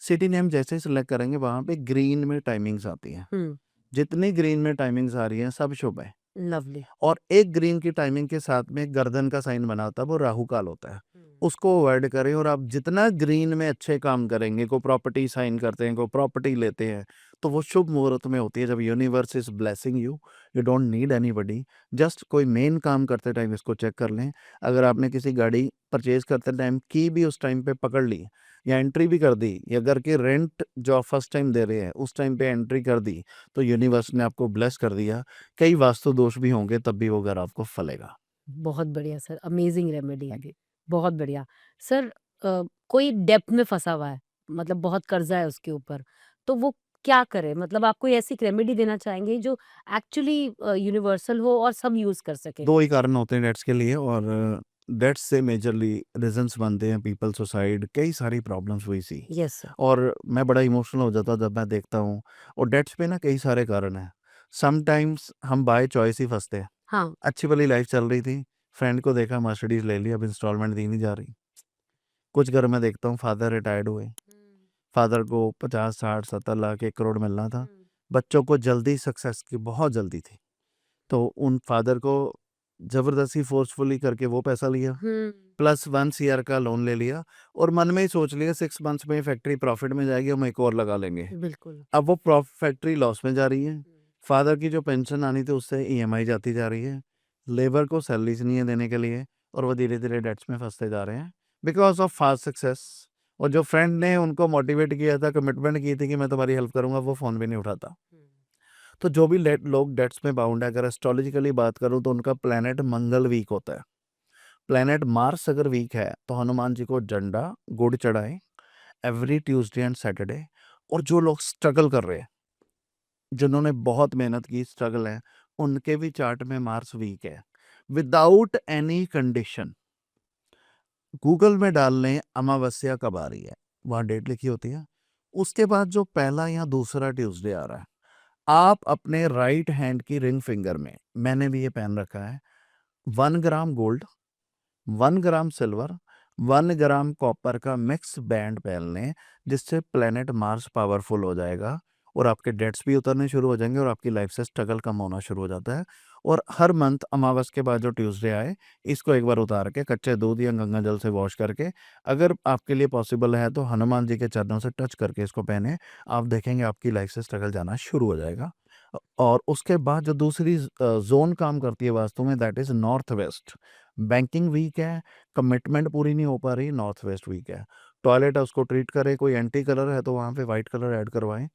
सिटी नेम जैसे ही सेलेक्ट करेंगे, वहाँ पे ग्रीन में टाइमिंग्स आती हैं। हुँ। जितनी ग्रीन में टाइमिंग्स आ रही हैं, सब शुभ है। लवली। और एक ग्रीन की टाइमिंग के साथ में गर्दन का साइन बना होता है, वो राहु काल होता है। हुँ। उसको अवॉइड करें, और आप जितना ग्रीन में अच्छे काम करेंगे, कोई प्रॉपर्टी साइन करते हैं, कोई प्रॉपर्टी लेते हैं, तो वो शुभ मुहूर्त में होती है, जब universe is blessing you, you don't need anybody. Just कोई मेन काम करते टाइम इसको चेक कर लें। अगर आपने किसी गाड़ी परचेज करते टाइम की भी उस टाइम पे पकड़ ली, या एंट्री भी कर दी, या घर की रेंट जो आप फर्स्ट टाइम दे रहे हैं उस टाइम पे एंट्री कर दी, तो यूनिवर्स ने आपको ब्लेस कर दिया। कई वास्तु दोष भी होंगे, तब भी वो घर आपको फलेगा। बहुत बढ़िया sir, amazing remedy. Thank you. बहुत बढ़िया। सर कोई डेब्ट में फँसा हुआ है, मतलब बहुत कर्ज़ा है उसके ऊपर, तो वो क्या करे? मतलब आप कोई ऐसी रेमेडी देना चाहेंगे जो एक्चुअली यूनिवर्सल हो और सब यूज़ कर सकें? 2 ही कारण होते हैं डेट्स के लिए, और डेट्स से मेजरली रीज़न्स बनते हैं पीपल सुसाइड, कई सारी प्रॉब्लम्स हुई सी। Yes sir. और मैं बड़ा इमोशनल हो जाता हूँ जब मैं देखता हूँ। और डेट्स पे ना कई सारे कारण हैं। समटाइम्स हम बाय चॉइस ही फँसते हैं। हाँ। अच्छी भली लाइफ़ चल रही थी, फ्रेंड को देखा मर्सिडीज़ ले ली, अब इंस्टॉलमेंट दी नहीं जा रही। कुछ घर में देखता हूँ फादर रिटायर्ड हुए, हुँ। फादर को 50, 60, 70 लाख, 1 करोड़ मिलना था। हुँ। बच्चों को जल्दी सक्सेस की बहुत जल्दी थी। तो उन फादर को ज़बरदस्ती फ़ोर्सफुली करके वो पैसा लिया, हुँ। प्लस 1 सीआर का लोन ले लिया, और मन में ही सोच लिया 6 मंथ्स में फैक्ट्री प्रॉफ़िट में जाएगी, हम एक और लगा लेंगे। बिल्कुल। अब वो फैक्ट्री लॉस में जा रही है। फादर की जो पेंशन आनी थी उससे ईएमआई जाती जा रही है। लेबर को सैलरीज़ नहीं है देने के लिए, और वो धीरे-धीरे डेट्स में फँसते जा रहे हैं बिकॉज़ ऑफ फास्ट सक्सेस। और जो फ्रेंड ने उनको मोटिवेट किया था, कमिटमेंट की थी कि मैं तुम्हारी हेल्प करूँगा, वो फ़ोन भी नहीं उठाता। हुँ। तो जो भी लोग डेट्स में बाउंड है, अगर एस्ट्रोलॉजिकली बात करूँ तो उनका प्लैनेट मंगल वीक होता है। प्लैनेट मार्स अगर वीक है, तो हनुमान जी को झंडा गुड़ चढ़ाएं एवरी ट्यूसडे एंड सैटरडे। और जो लोग स्ट्रगल कर रहे हैं, जिन्होंने बहुत मेहनत की, स्ट्रगल है, उनके भी चार्ट में मार्स वीक है, विदाउट एनी कंडीशन गूगल में डाल लें अमावस्या कब आ रही है, वहाँ डेट लिखी होती है। उसके बाद जो पहला या दूसरा ट्यूसडे आ रहा है, आप अपने राइट हैंड की रिंग फिंगर में, मैंने भी ये पहन रखा है, 1 ग्राम गोल्ड, 1 ग्राम सिल्वर, 1 ग्राम कॉपर का मिक्स बैंड पहन लें, जिससे प्लेनेट मार्स पावरफुल हो जाएगा, और आपके डेट्स भी उतरने शुरू हो जाएंगे, और आपकी लाइफ से स्ट्रगल कम होना शुरू हो जाता है। और हर मंथ अमावस के बाद जो ट्यूसडे आए, इसको एक बार उतार के कच्चे दूध या गंगा जल से वॉश करके, अगर आपके लिए पॉसिबल है तो हनुमान जी के चरणों से टच करके इसको पहने, आप देखेंगे आपकी लाइफ से स्ट्रगल जाना शुरू हो जाएगा। और उसके बाद जो दूसरी जोन काम करती है वास्तु में, that is north west. Banking weak है, कमिटमेंट पूरी नहीं हो पा रही, नॉर्थ वेस्ट वीक है। टॉयलेट है उसको ट्रीट करें, कोई एंटी कलर है तो वहाँ पे वाइट कलर ऐड करवाएं।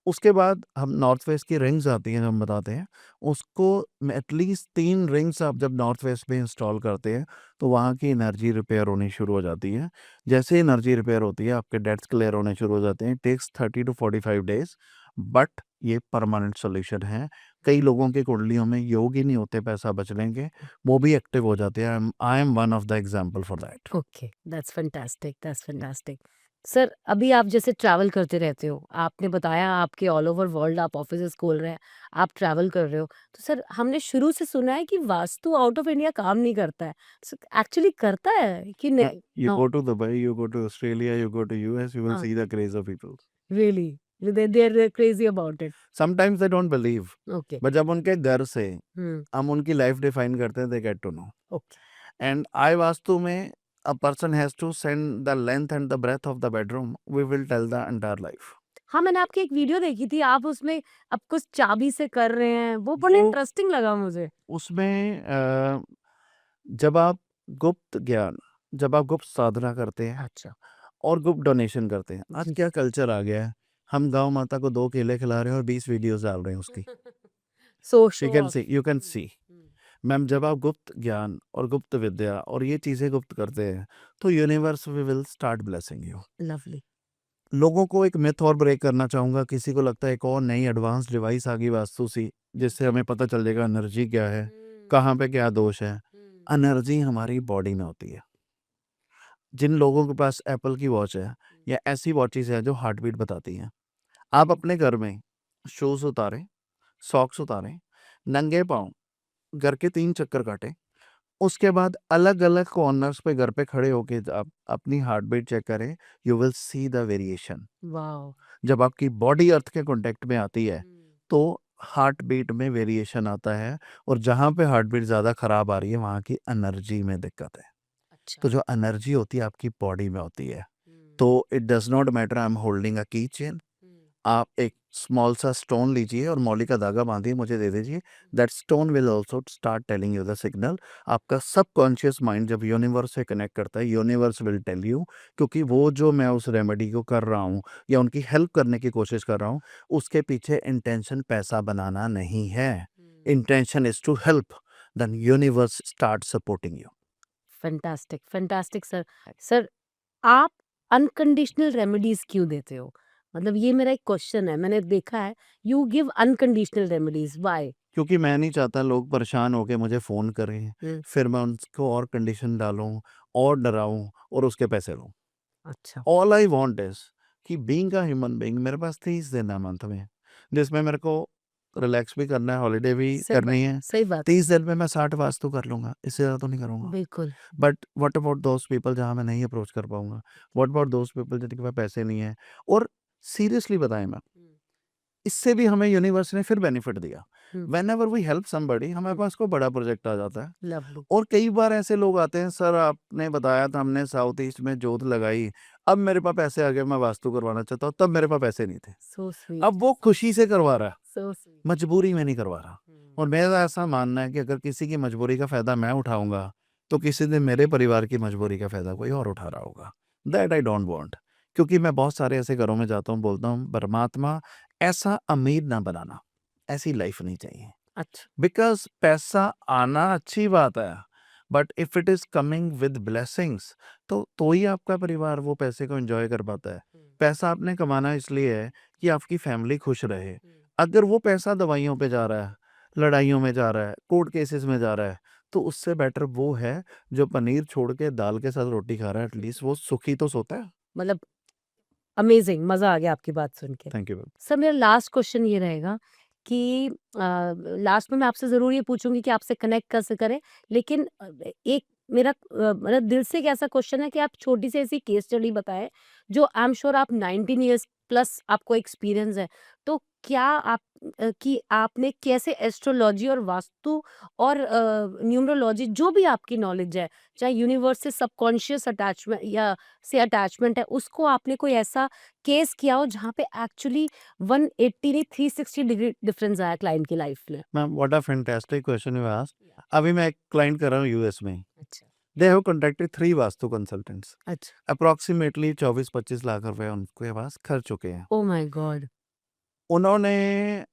उसके बाद हम नॉर्थ वेस्ट की रिंग्स आती हैं जो हम बताते हैं, उसको एटलीस्ट 3 रिंग्स आप जब नॉर्थ वेस्ट में इंस्टॉल करते हैं, तो वहाँ की एनर्जी रिपेयर होनी शुरू हो जाती है। जैसे ही एनर्जी रिपेयर होती है, आपके डेट्स क्लियर होने शुरू हो जाते हैं। टेक्स 30 टू 45 डेज़, बट ये परमानेंट सॉल्यूशन है। कई लोगों की कुंडलियों में योग ही नहीं होते पैसा बचने के, वो भी एक्टिव हो जाते हैं। I am one of the example for that. Okay, that's fantastic, that's fantastic. Sir, अभी आप जैसे ट्रैवल करते रहते हो, आपने बताया आपके ऑल ओवर वर्ल्ड आप ऑफिसेज़ खोल रहे हैं, आप ट्रैवल कर रहे हो। तो सर, हमने शुरू से सुना है कि वास्तु आउट ऑफ इंडिया काम नहीं करता है। सो एक्चुअली करता है कि नहीं? You know. go to Dubai, you go to Australia, you go to US, you will हाँ, see the craze of people. Really? They are crazy about it. Sometimes they don't believe, okay. but जब उनके घर से हुँ, हम उनकी life define करते हैं, they get to know. Okay. And I vastu में a person has to send the length and the breadth of the bedroom. We will tell the entire life. हाँ, मैंने आपकी एक वीडियो देखी थी, आप उसमें अब कुछ चाबी से कर रहे हैं, वो बड़ा वो इंटरेस्टिंग लगा मुझे। उसमें जब आप गुप्त ज्ञान, जब आप गुप्त साधना करते हैं अच्छा। और गुप्त डोनेशन करते हैं, आज जी। क्या कल्चर आ गया है, हम गाँव माता को 2 केले खिला रहे हैं और 20 वीडियोस डाल रहे हैं उसकी। सो You show can of. see, you can hmm, see. Hmm. Ma'am जब आप गुप्त ज्ञान और गुप्त विद्या और ये चीज़ें गुप्त करते हैं, तो universe we will start blessing you. Lovely. लोगों को एक मिथ और ब्रेक करना चाहूँगा, किसी को लगता है एक और नई एडवांस डिवाइस आ गई वास्तु सी, जिससे हमें पता चल जाएगा एनर्जी क्या है, हुँ, कहाँ पे क्या दोष है। हुँ, एनर्जी हमारी बॉडी में होती है। जिन लोगों के पास एप्पल की वॉच है हुँ। या ऐसी वॉचेज़ हैं जो हार्ट बीट बताती हैं, आप अपने घर में शूज़ उतारें, सॉक्स उतारें, नंगे पाँव घर के 3 चक्कर काटें। उसके बाद अलग-अलग कॉर्नर्स पे घर पे खड़े होके आप अपनी हार्ट बीट चेक करें, you will see the variation. Wow! जब आपकी बॉडी अर्थ के कॉन्टैक्ट में आती है, हुँ। तो हार्ट बीट में वेरिएशन आता है और जहाँ पे हार्ट बीट ज़्यादा खराब आ रही है, वहाँ की एनर्जी में दिक्कत है। अच्छा। तो जो एनर्जी होती है आपकी बॉडी में होती है। हुँ, तो it does not matter I am holding a की चेन, हुँ, आप एक स्मॉल सा स्टोन लीजिए और मौली का धागा बांधिए, मुझे दे दीजिए। Hmm. That stone will also start telling you the signal. आपका सबकॉन्शियस माइंड जब यूनिवर्स से कनेक्ट करता है, यूनिवर्स विल टेल यू, क्योंकि वो जो मैं उस रेमेडी को कर रहा हूँ या उनकी हेल्प करने की कोशिश कर रहा हूँ, उसके पीछे इंटेंशन पैसा बनाना नहीं है। Hmm. Intention is to help, then universe start supporting you. Fantastic, fantastic sir. Sir, आप अनकंडीशनल रेमेडीज़ क्यों देते हो? मतलब ये मेरा एक क्वेश्चन है, मैंने देखा है you give unconditional remedies, why? क्योंकि मैं नहीं चाहता लोग परेशान होके मुझे फ़ोन करें, हुँ। फिर मैं उनको और कंडीशन डालूँ और डराऊँ और उसके पैसे लूँ। अच्छा। ऑल आई वांट इज़ कि बीइंग अ ह्यूमन बीइंग, मेरे पास 30 दिन है मंथ में, जिसमें मेरे को रिलैक्स भी करना है, हॉलिडे भी सही बात, करनी है। सही बात। 30 दिन में मैं 60 वास्तु कर लूँगा, इससे ज़्यादा तो नहीं करूँगा। बिल्कुल। But what about those people जहाँ मैं नहीं अप्रोच कर पाऊँगा? व्हाट अबाउट दोज़ पीपल जिनके पास पैसे नहीं हैं? और सीरियसली बताएँ मैं, हुँ, इससे भी हमें यूनिवर्स ने फिर बेनिफिट दिया। हुँ, व्हेनेवर वी हेल्प समबडी, हमारे हुँ। पास कोई बड़ा प्रोजेक्ट आ जाता है। लवली। और कई बार ऐसे लोग आते हैं, सर आपने बताया था, हमने साउथ ईस्ट में जोत लगाई, अब मेरे पास पैसे आ गए, मैं वास्तु करवाना चाहता हूँ, तब मेरे पास पैसे नहीं थे। सो स्वीट, अब वो खुशी से करवा रहा है, सो स्वीट। मजबूरी में नहीं करवा रहा। हुँ। और मेरा ऐसा मानना है कि अगर किसी की मजबूरी का फ़ायदा मैं उठाऊँगा, तो किसी दिन मेरे परिवार की मजबूरी का फ़ायदा कोई और उठा रहा होगा। That I don't want. क्योंकि मैं बहुत सारे ऐसे घरों में जाता हूँ, बोलता हूँ, परमात्मा ऐसा अमीर ना बनाना, ऐसी लाइफ़ नहीं चाहिए। अच्छा। बिकॉज़ पैसा आना अच्छी बात है, but if it is coming with blessings, तो ही आपका परिवार वो पैसे को एन्जॉय कर पाता है। हुँ, पैसा आपने कमाना इसलिए है कि आपकी फैमिली खुश रहे। हुँ। अगर वो पैसा दवाइयों पे जा रहा है, लड़ाइयों में जा रहा है, कोर्ट केसेस में जा रहा है, तो उससे बेटर वो है जो पनीर छोड़ के दाल के साथ रोटी खा रहा है, एटलीस्ट वो सुखी तो सोता है। मतलब अमेज़िंग, मज़ा आ गया आपकी बात सुन के। Thank you. सर, मेरा लास्ट क्वेश्चन ये रहेगा कि लास्ट में मैं आपसे ज़रूर ये पूछूँगी कि आपसे कनेक्ट कैसे करें, लेकिन एक मेरा मेरा दिल से एक ऐसा क्वेश्चन है कि आप छोटी-सी ऐसी केस स्टडी बताएँ, जो आई एम श्योर आप 19 इयर्स प्लस आपको एक्सपीरियंस है। तो क्या आप कि आपने कैसे एस्ट्रोलॉजी और वास्तु और न्यूमरोलॉजी जो भी आपकी नॉलेज है, चाहे यूनिवर्स से सबकॉन्शियस अटैचमेंट या से अटैचमेंट है, उसको आपने कोई ऐसा केस किया हो जहाँ पे एक्चुअली 180 नहीं 360 डिग्री डिफरेंस आया क्लाइंट की लाइफ में? Ma'am what a fantastic question you asked. या अभी मैं एक क्लाइंट कर रहा हूँ यूएस में। अच्छा, they have contracted 3 vastu consultants. अच्छा। अप्रॉक्सिमेटली 24-25 लाख रुपए उनके पास खर्च चुके हैं। Oh my God! उन्होंने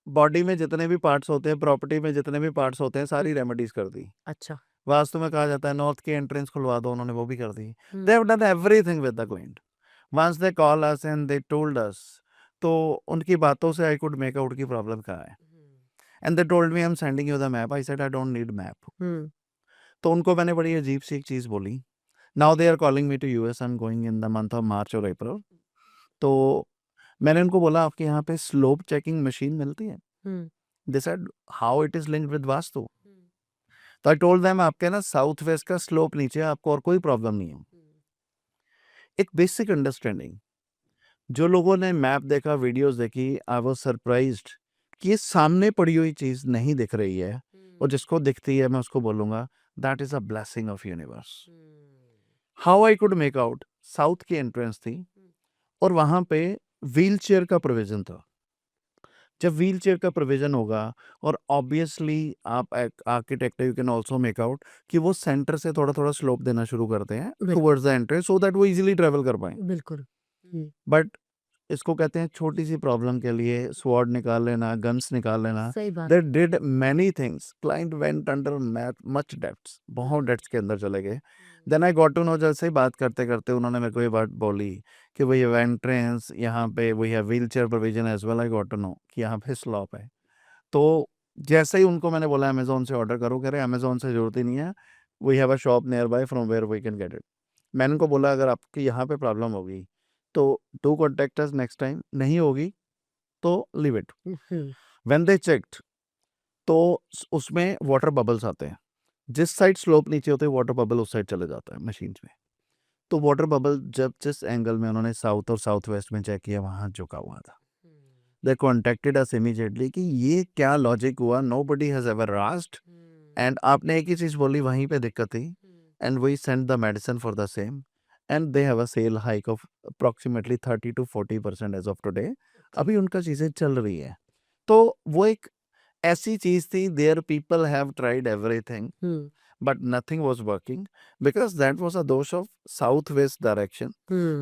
बॉडी में जितने भी पार्ट्स होते हैं, प्रॉपर्टी में जितने भी पार्ट्स होते हैं, सारी रेमेडीज कर दी। अच्छा। वास्तु में कहा जाता है नॉर्थ की एंट्रेंस खुलवा दो, उन्होंने वो भी कर दी। Hmm, they have done everything with the client. Once they call us and they told us, तो उनकी बातों से आई कुड मेक आउट की प्रॉब्लम कहाँ है। And they told me I am sending you the map. I said I don't need map. Hmm, तो उनको मैंने बड़ी अजीब सी एक चीज़ बोली। Now they are calling me to US, I am going in the month of March और अप्रैल। तो मैंने उनको बोला आपके यहाँ पे स्लोप चेकिंग मशीन मिलती है? Hmm, they said how it is linked with vastu? तो आई टोल्ड देम आपके ना साउथ वेस्ट का स्लोप नीचे है, आपको और कोई प्रॉब्लम नहीं है। एक बेसिक अंडरस्टैंडिंग। जो लोगों ने मैप देखा, वीडियोस देखी, आई वाज सरप्राइज्ड कि ये सामने पड़ी हुई चीज नहीं दिख रही है, और जिसको दिखती है मैं उसको बोलूंगा that is a blessing of universe. How I could make out, south की एंट्रेंस थी और वहां पे व्हील चेयर का प्रोविजन था। जब व्हील चेयर का प्रोविजन होगा, और ऑब्वियसली आप architect you can also make out कि वो सेंटर से थोड़ा थोड़ा स्लोप देना शुरू करते हैं बिल्कुल towards the entrance, so that वो इजीली ट्रेवल कर पाए। बिल्कुल। बट इसको कहते हैं छोटी सी प्रॉब्लम के लिए स्वॉर्ड निकाल लेना, गन्स निकाल लेना। सही बात। They did many things. Client went under much depths, बहुत डेप्थ्स के अंदर चले गए। Then I got to know, जैसे ही बात करते करते उन्होंने मेरे को ये बात बोली कि वही एंट्रेंस यहाँ पे वही है wheelchair provision as well. I got to know कि यहाँ पे स्लॉप है। तो जैसे ही उनको मैंने बोला अमेजोन से ऑर्डर करो, कह रहे अमेजोन से जरूरत ही नहीं है, we have a shop nearby from where we can get it. मैंने उनको बोला अगर आपकी यहाँ पे प्रॉब्लम होगी तो do contact us next time, नहीं होगी तो leave it. When they checked, तो उसमें वाटर बबल्स आते हैं। जिस साइड स्लोप नीचे होते हैं वाटर बबल उस साइड चले जाता है मशीन में। तो वाटर बबल जब जिस एंगल में उन्होंने साउथ और साउथ वेस्ट में चेक किया वहां झुका हुआ था। दे कॉन्टेक्टेड अस इमीडिएटली कि ये क्या लॉजिक हुआ, nobody has ever asked, and आपने एक ही चीज बोली, वहीं पे दिक्कत थी, and we send the medicine for the same, and they have a sale hike of approximately 30 to 40% as of today. अभी उनका चीजें चल रही है। तो वो एक ऐसी चीज थी, there people have tried everything but nothing was working, because that was a dosha of south west direction.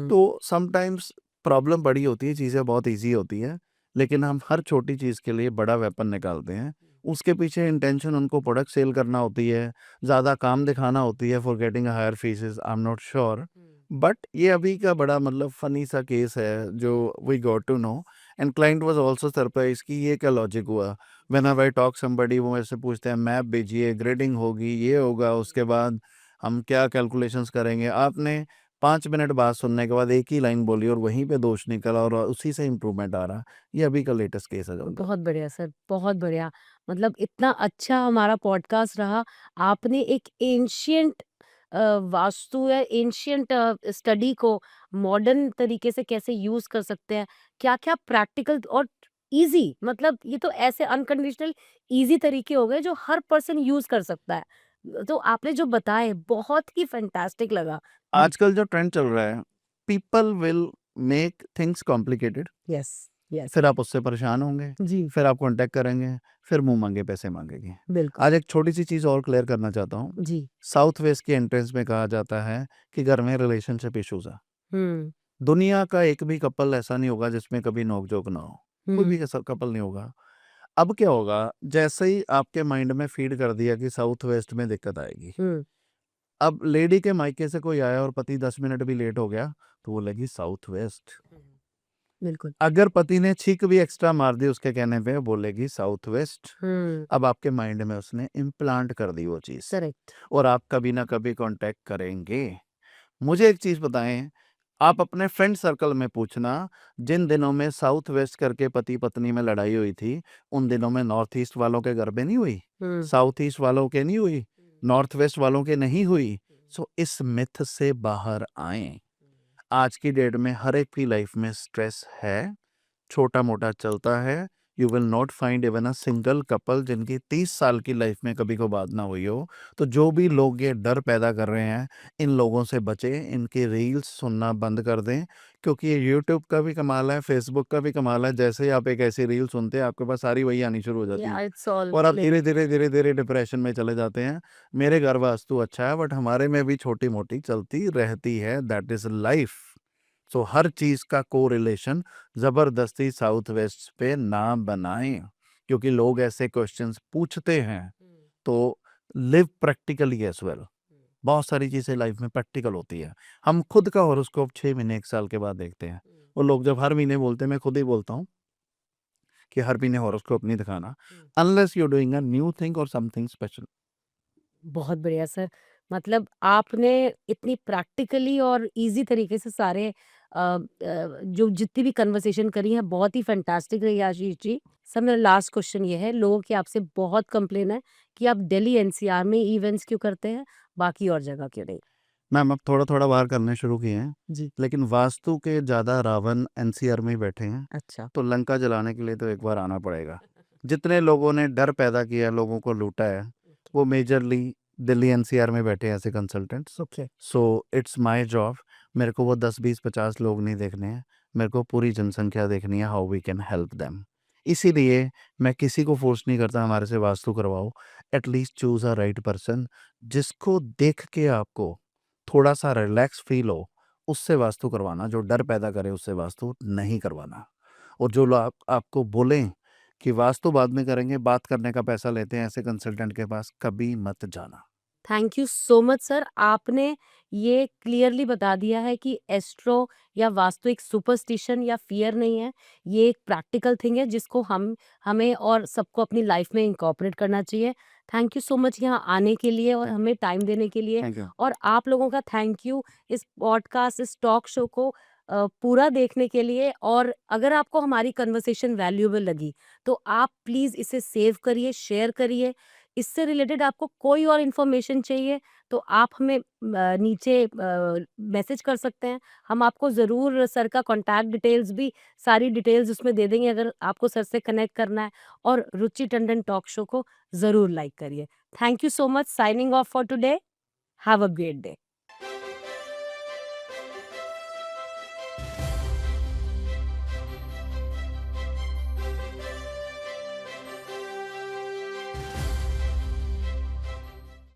तो समटाइम्स प्रॉब्लम बड़ी होती है, चीज़ें बहुत इजी होती है, लेकिन हम हर छोटी चीज़ के लिए बड़ा वेपन निकालते हैं। उसके पीछे इंटेंशन उनको प्रोडक्ट सेल करना होती है, ज़्यादा काम दिखाना होती है for getting higher fees, I am not sure. But ये अभी का बड़ा मतलब फनी सा केस है जो we got to know, and client was also surprise कि ये क्या लॉजिक हुआ। व्हेन आई टॉक समबडी, वो मेरे से पूछते हैं मैप भेजिए, ग्रेडिंग होगी, ये होगा, उसके बाद हम क्या कैलकुलेशंस करेंगे। आपने 5 मिनट बात सुनने के बाद एक ही लाइन बोली और वहीं पे दोष निकला और उसी से इम्प्रूवमेंट आ रहा। ये अभी का लेटेस्ट केस है जो। बहुत बढ़िया सर, बहुत बढ़िया। मतलब इतना अच्छा हमारा पॉडकास्ट रहा। आपने एक एंशिएंट वास्तु या एंशिएंट स्टडी को मॉडर्न तरीके से कैसे यूज़ कर सकते हैं, क्या-क्या प्रैक्टिकल और ईज़ी, मतलब ये तो ऐसे अनकंडीशनल ईज़ी तरीके हो गए जो हर पर्सन यूज़ कर सकता है। तो आपने जो बताए बहुत ही फैंटास्टिक लगा। आजकल जो ट्रेंड चल रहा है, people will make things complicated, yes, yes. फिर आप उससे परेशान होंगे, जी, फिर आप कॉन्टेक्ट करेंगे, फिर मुंह मांगे पैसे मांगेंगे। बिल्कुल। आज एक छोटी सी चीज़ और क्लियर करना चाहता हूँ। जी। साउथ वेस्ट की एंट्रेंस में कहा जाता है कि घर में रिलेशनशिप इश्यूज है। हुँ, दुनिया का एक भी कपल ऐसा नहीं होगा जिसमें कभी नोक-झोंक ना हो। कोई हुँ, भी ऐसा कपल नहीं होगा। अब क्या होगा, जैसे ही आपके माइंड में फीड कर दिया कि साउथ वेस्ट में दिक्कत आएगी। हुँ, अब लेडी के मायके से कोई आया और पति 10 मिनट भी लेट हो गया, तो वो लगी साउथ वेस्ट। बिल्कुल। अगर पति ने छींक भी एक्स्ट्रा मार दी उसके कहने पे, बोलेगी साउथ वेस्ट। हुँ, अब आपके माइंड में उसने इम्प्लांट कर दी वो चीज़, करेक्ट। और आप कभी ना कभी कॉन्टैक्ट करेंगे। मुझे एक चीज़ बताएँ, आप अपने फ्रेंड सर्कल में पूछना, जिन दिनों में साउथ वेस्ट करके पति-पत्नी में लड़ाई हुई थी, उन दिनों में नॉर्थ ईस्ट वालों के घर पे नहीं हुई, हुँ, साउथ ईस्ट वालों के नहीं हुई, नॉर्थ वेस्ट वालों के नहीं हुई। सो इस मिथ से बाहर आएँ। आज की डेट में हर एक की लाइफ में स्ट्रेस है, छोटा-मोटा चलता है। You will not find even a single couple जिनकी 30 साल की लाइफ में कभी कोई बात ना हुई हो। तो जो भी लोग ये डर पैदा कर रहे हैं, इन लोगों से बचें, इनकी रील्स सुनना बंद कर दें, क्योंकि ये यूट्यूब का भी कमाल है, फेसबुक का भी कमाल है। जैसे ही आप एक ऐसी रील सुनते हैं, आपके पास सारी वही आनी शुरू हो जाती या है, इट्स ऑल और आप क्लिक। धीरे-धीरे, धीरे-धीरे डिप्रेशन में चले जाते हैं। मेरे घर वास्तु अच्छा है, बट हमारे में भी छोटी-मोटी चलती रहती है, दैट इज़ लाइफ। सो हर चीज़ का कोरिलेशन ज़बरदस्ती साउथ वेस्ट पे ना बनाएं, क्योंकि लोग ऐसे क्वेश्चंस पूछते हैं। तो लिव प्रैक्टिकली एज वेल। बहुत सारी चीज़ें लाइफ में प्रैक्टिकल होती है। हम खुद का हॉरोस्कोप 6 महीने 1 साल के बाद देखते हैं। वो लोग जब हर महीने बोलते हैं, मैं खुद ही बोलता हूँ कि हर महीने हॉरोस्कोप नहीं दिखाना, unless you are doing a new thing और समथिंग स्पेशल। बहुत बढ़िया सर। मतलब आपने इतनी प्रैक्टिकली और ईज़ी तरीके से सारे जो जितनी भी कन्वर्सेशन करी है बहुत ही फैंटास्टिक रही आशीष जी। सर मेरा लास्ट क्वेश्चन ये है, लोगों की आपसे बहुत कंप्लेन है कि आप दिल्ली एनसीआर में इवेंट्स क्यों करते हैं, बाकी और जगह क्यों नहीं? मैम अब थोड़ा-थोड़ा बाहर करने शुरू किए हैं, जी। लेकिन वास्तु के ज़्यादा रावण एनसीआर में ही बैठे हैं, अच्छा। तो लंका जलाने के लिए तो एक बार आना पड़ेगा। जितने लोगों ने डर पैदा किया है, लोगों को लूटा है, वो मेजरली दिल्ली एनसीआर में बैठे हैं as a consultants. Okay. So it's my job. मेरे को वो 10, 20, 50 लोग नहीं देखने हैं, मेरे को पूरी जनसंख्या देखनी है, how we can help them. इसीलिए मैं किसी को फ़ोर्स नहीं करता हमारे से वास्तु करवाओ, at least choose a right person, जिसको देख के आपको थोड़ा-सा रिलैक्स फ़ील हो, उससे वास्तु करवाना। जो डर पैदा करे उससे वास्तु नहीं करवाना। और जो लोग आपको बोलें कि वास्तु बाद में करेंगे, बात करने का पैसा लेते हैं ऐसे कंसल्टेंट के पास, कभी मत जाना। Thank you so much sir. आपने ये क्लियरली बता दिया है कि एस्ट्रो या वास्तु एक सुपरस्टिशन या फ़ियर नहीं है। ये एक प्रैक्टिकल थिंग है जिसको हमें और सबको अपनी लाइफ़ में इनकॉर्पोरेट करना चाहिए। थैंक यू सो मच यहाँ आने के लिए और हमें टाइम देने के लिए। Thank you. और आप लोगों का थैंक यू इस पॉडकास्ट, इस टॉक शो को पूरा देखने के लिए। और अगर आपको हमारी कन्वर्सेशन वैल्यूएबल लगी, तो आप प्लीज़ इसे सेव करिए, शेयर करिए। इससे रिलेटेड आपको कोई और इन्फॉर्मेशन चाहिए तो आप हमें नीचे मैसेज कर सकते हैं। हम आपको ज़रूर सर का कॉन्टैक्ट डिटेल्स भी, सारी डिटेल्स उसमें दे देंगे अगर आपको सर से कनेक्ट करना है। और रुचि टंडन टॉक शो को ज़रूर लाइक करिए। Thank you so much. Signing off for today. Have a great day.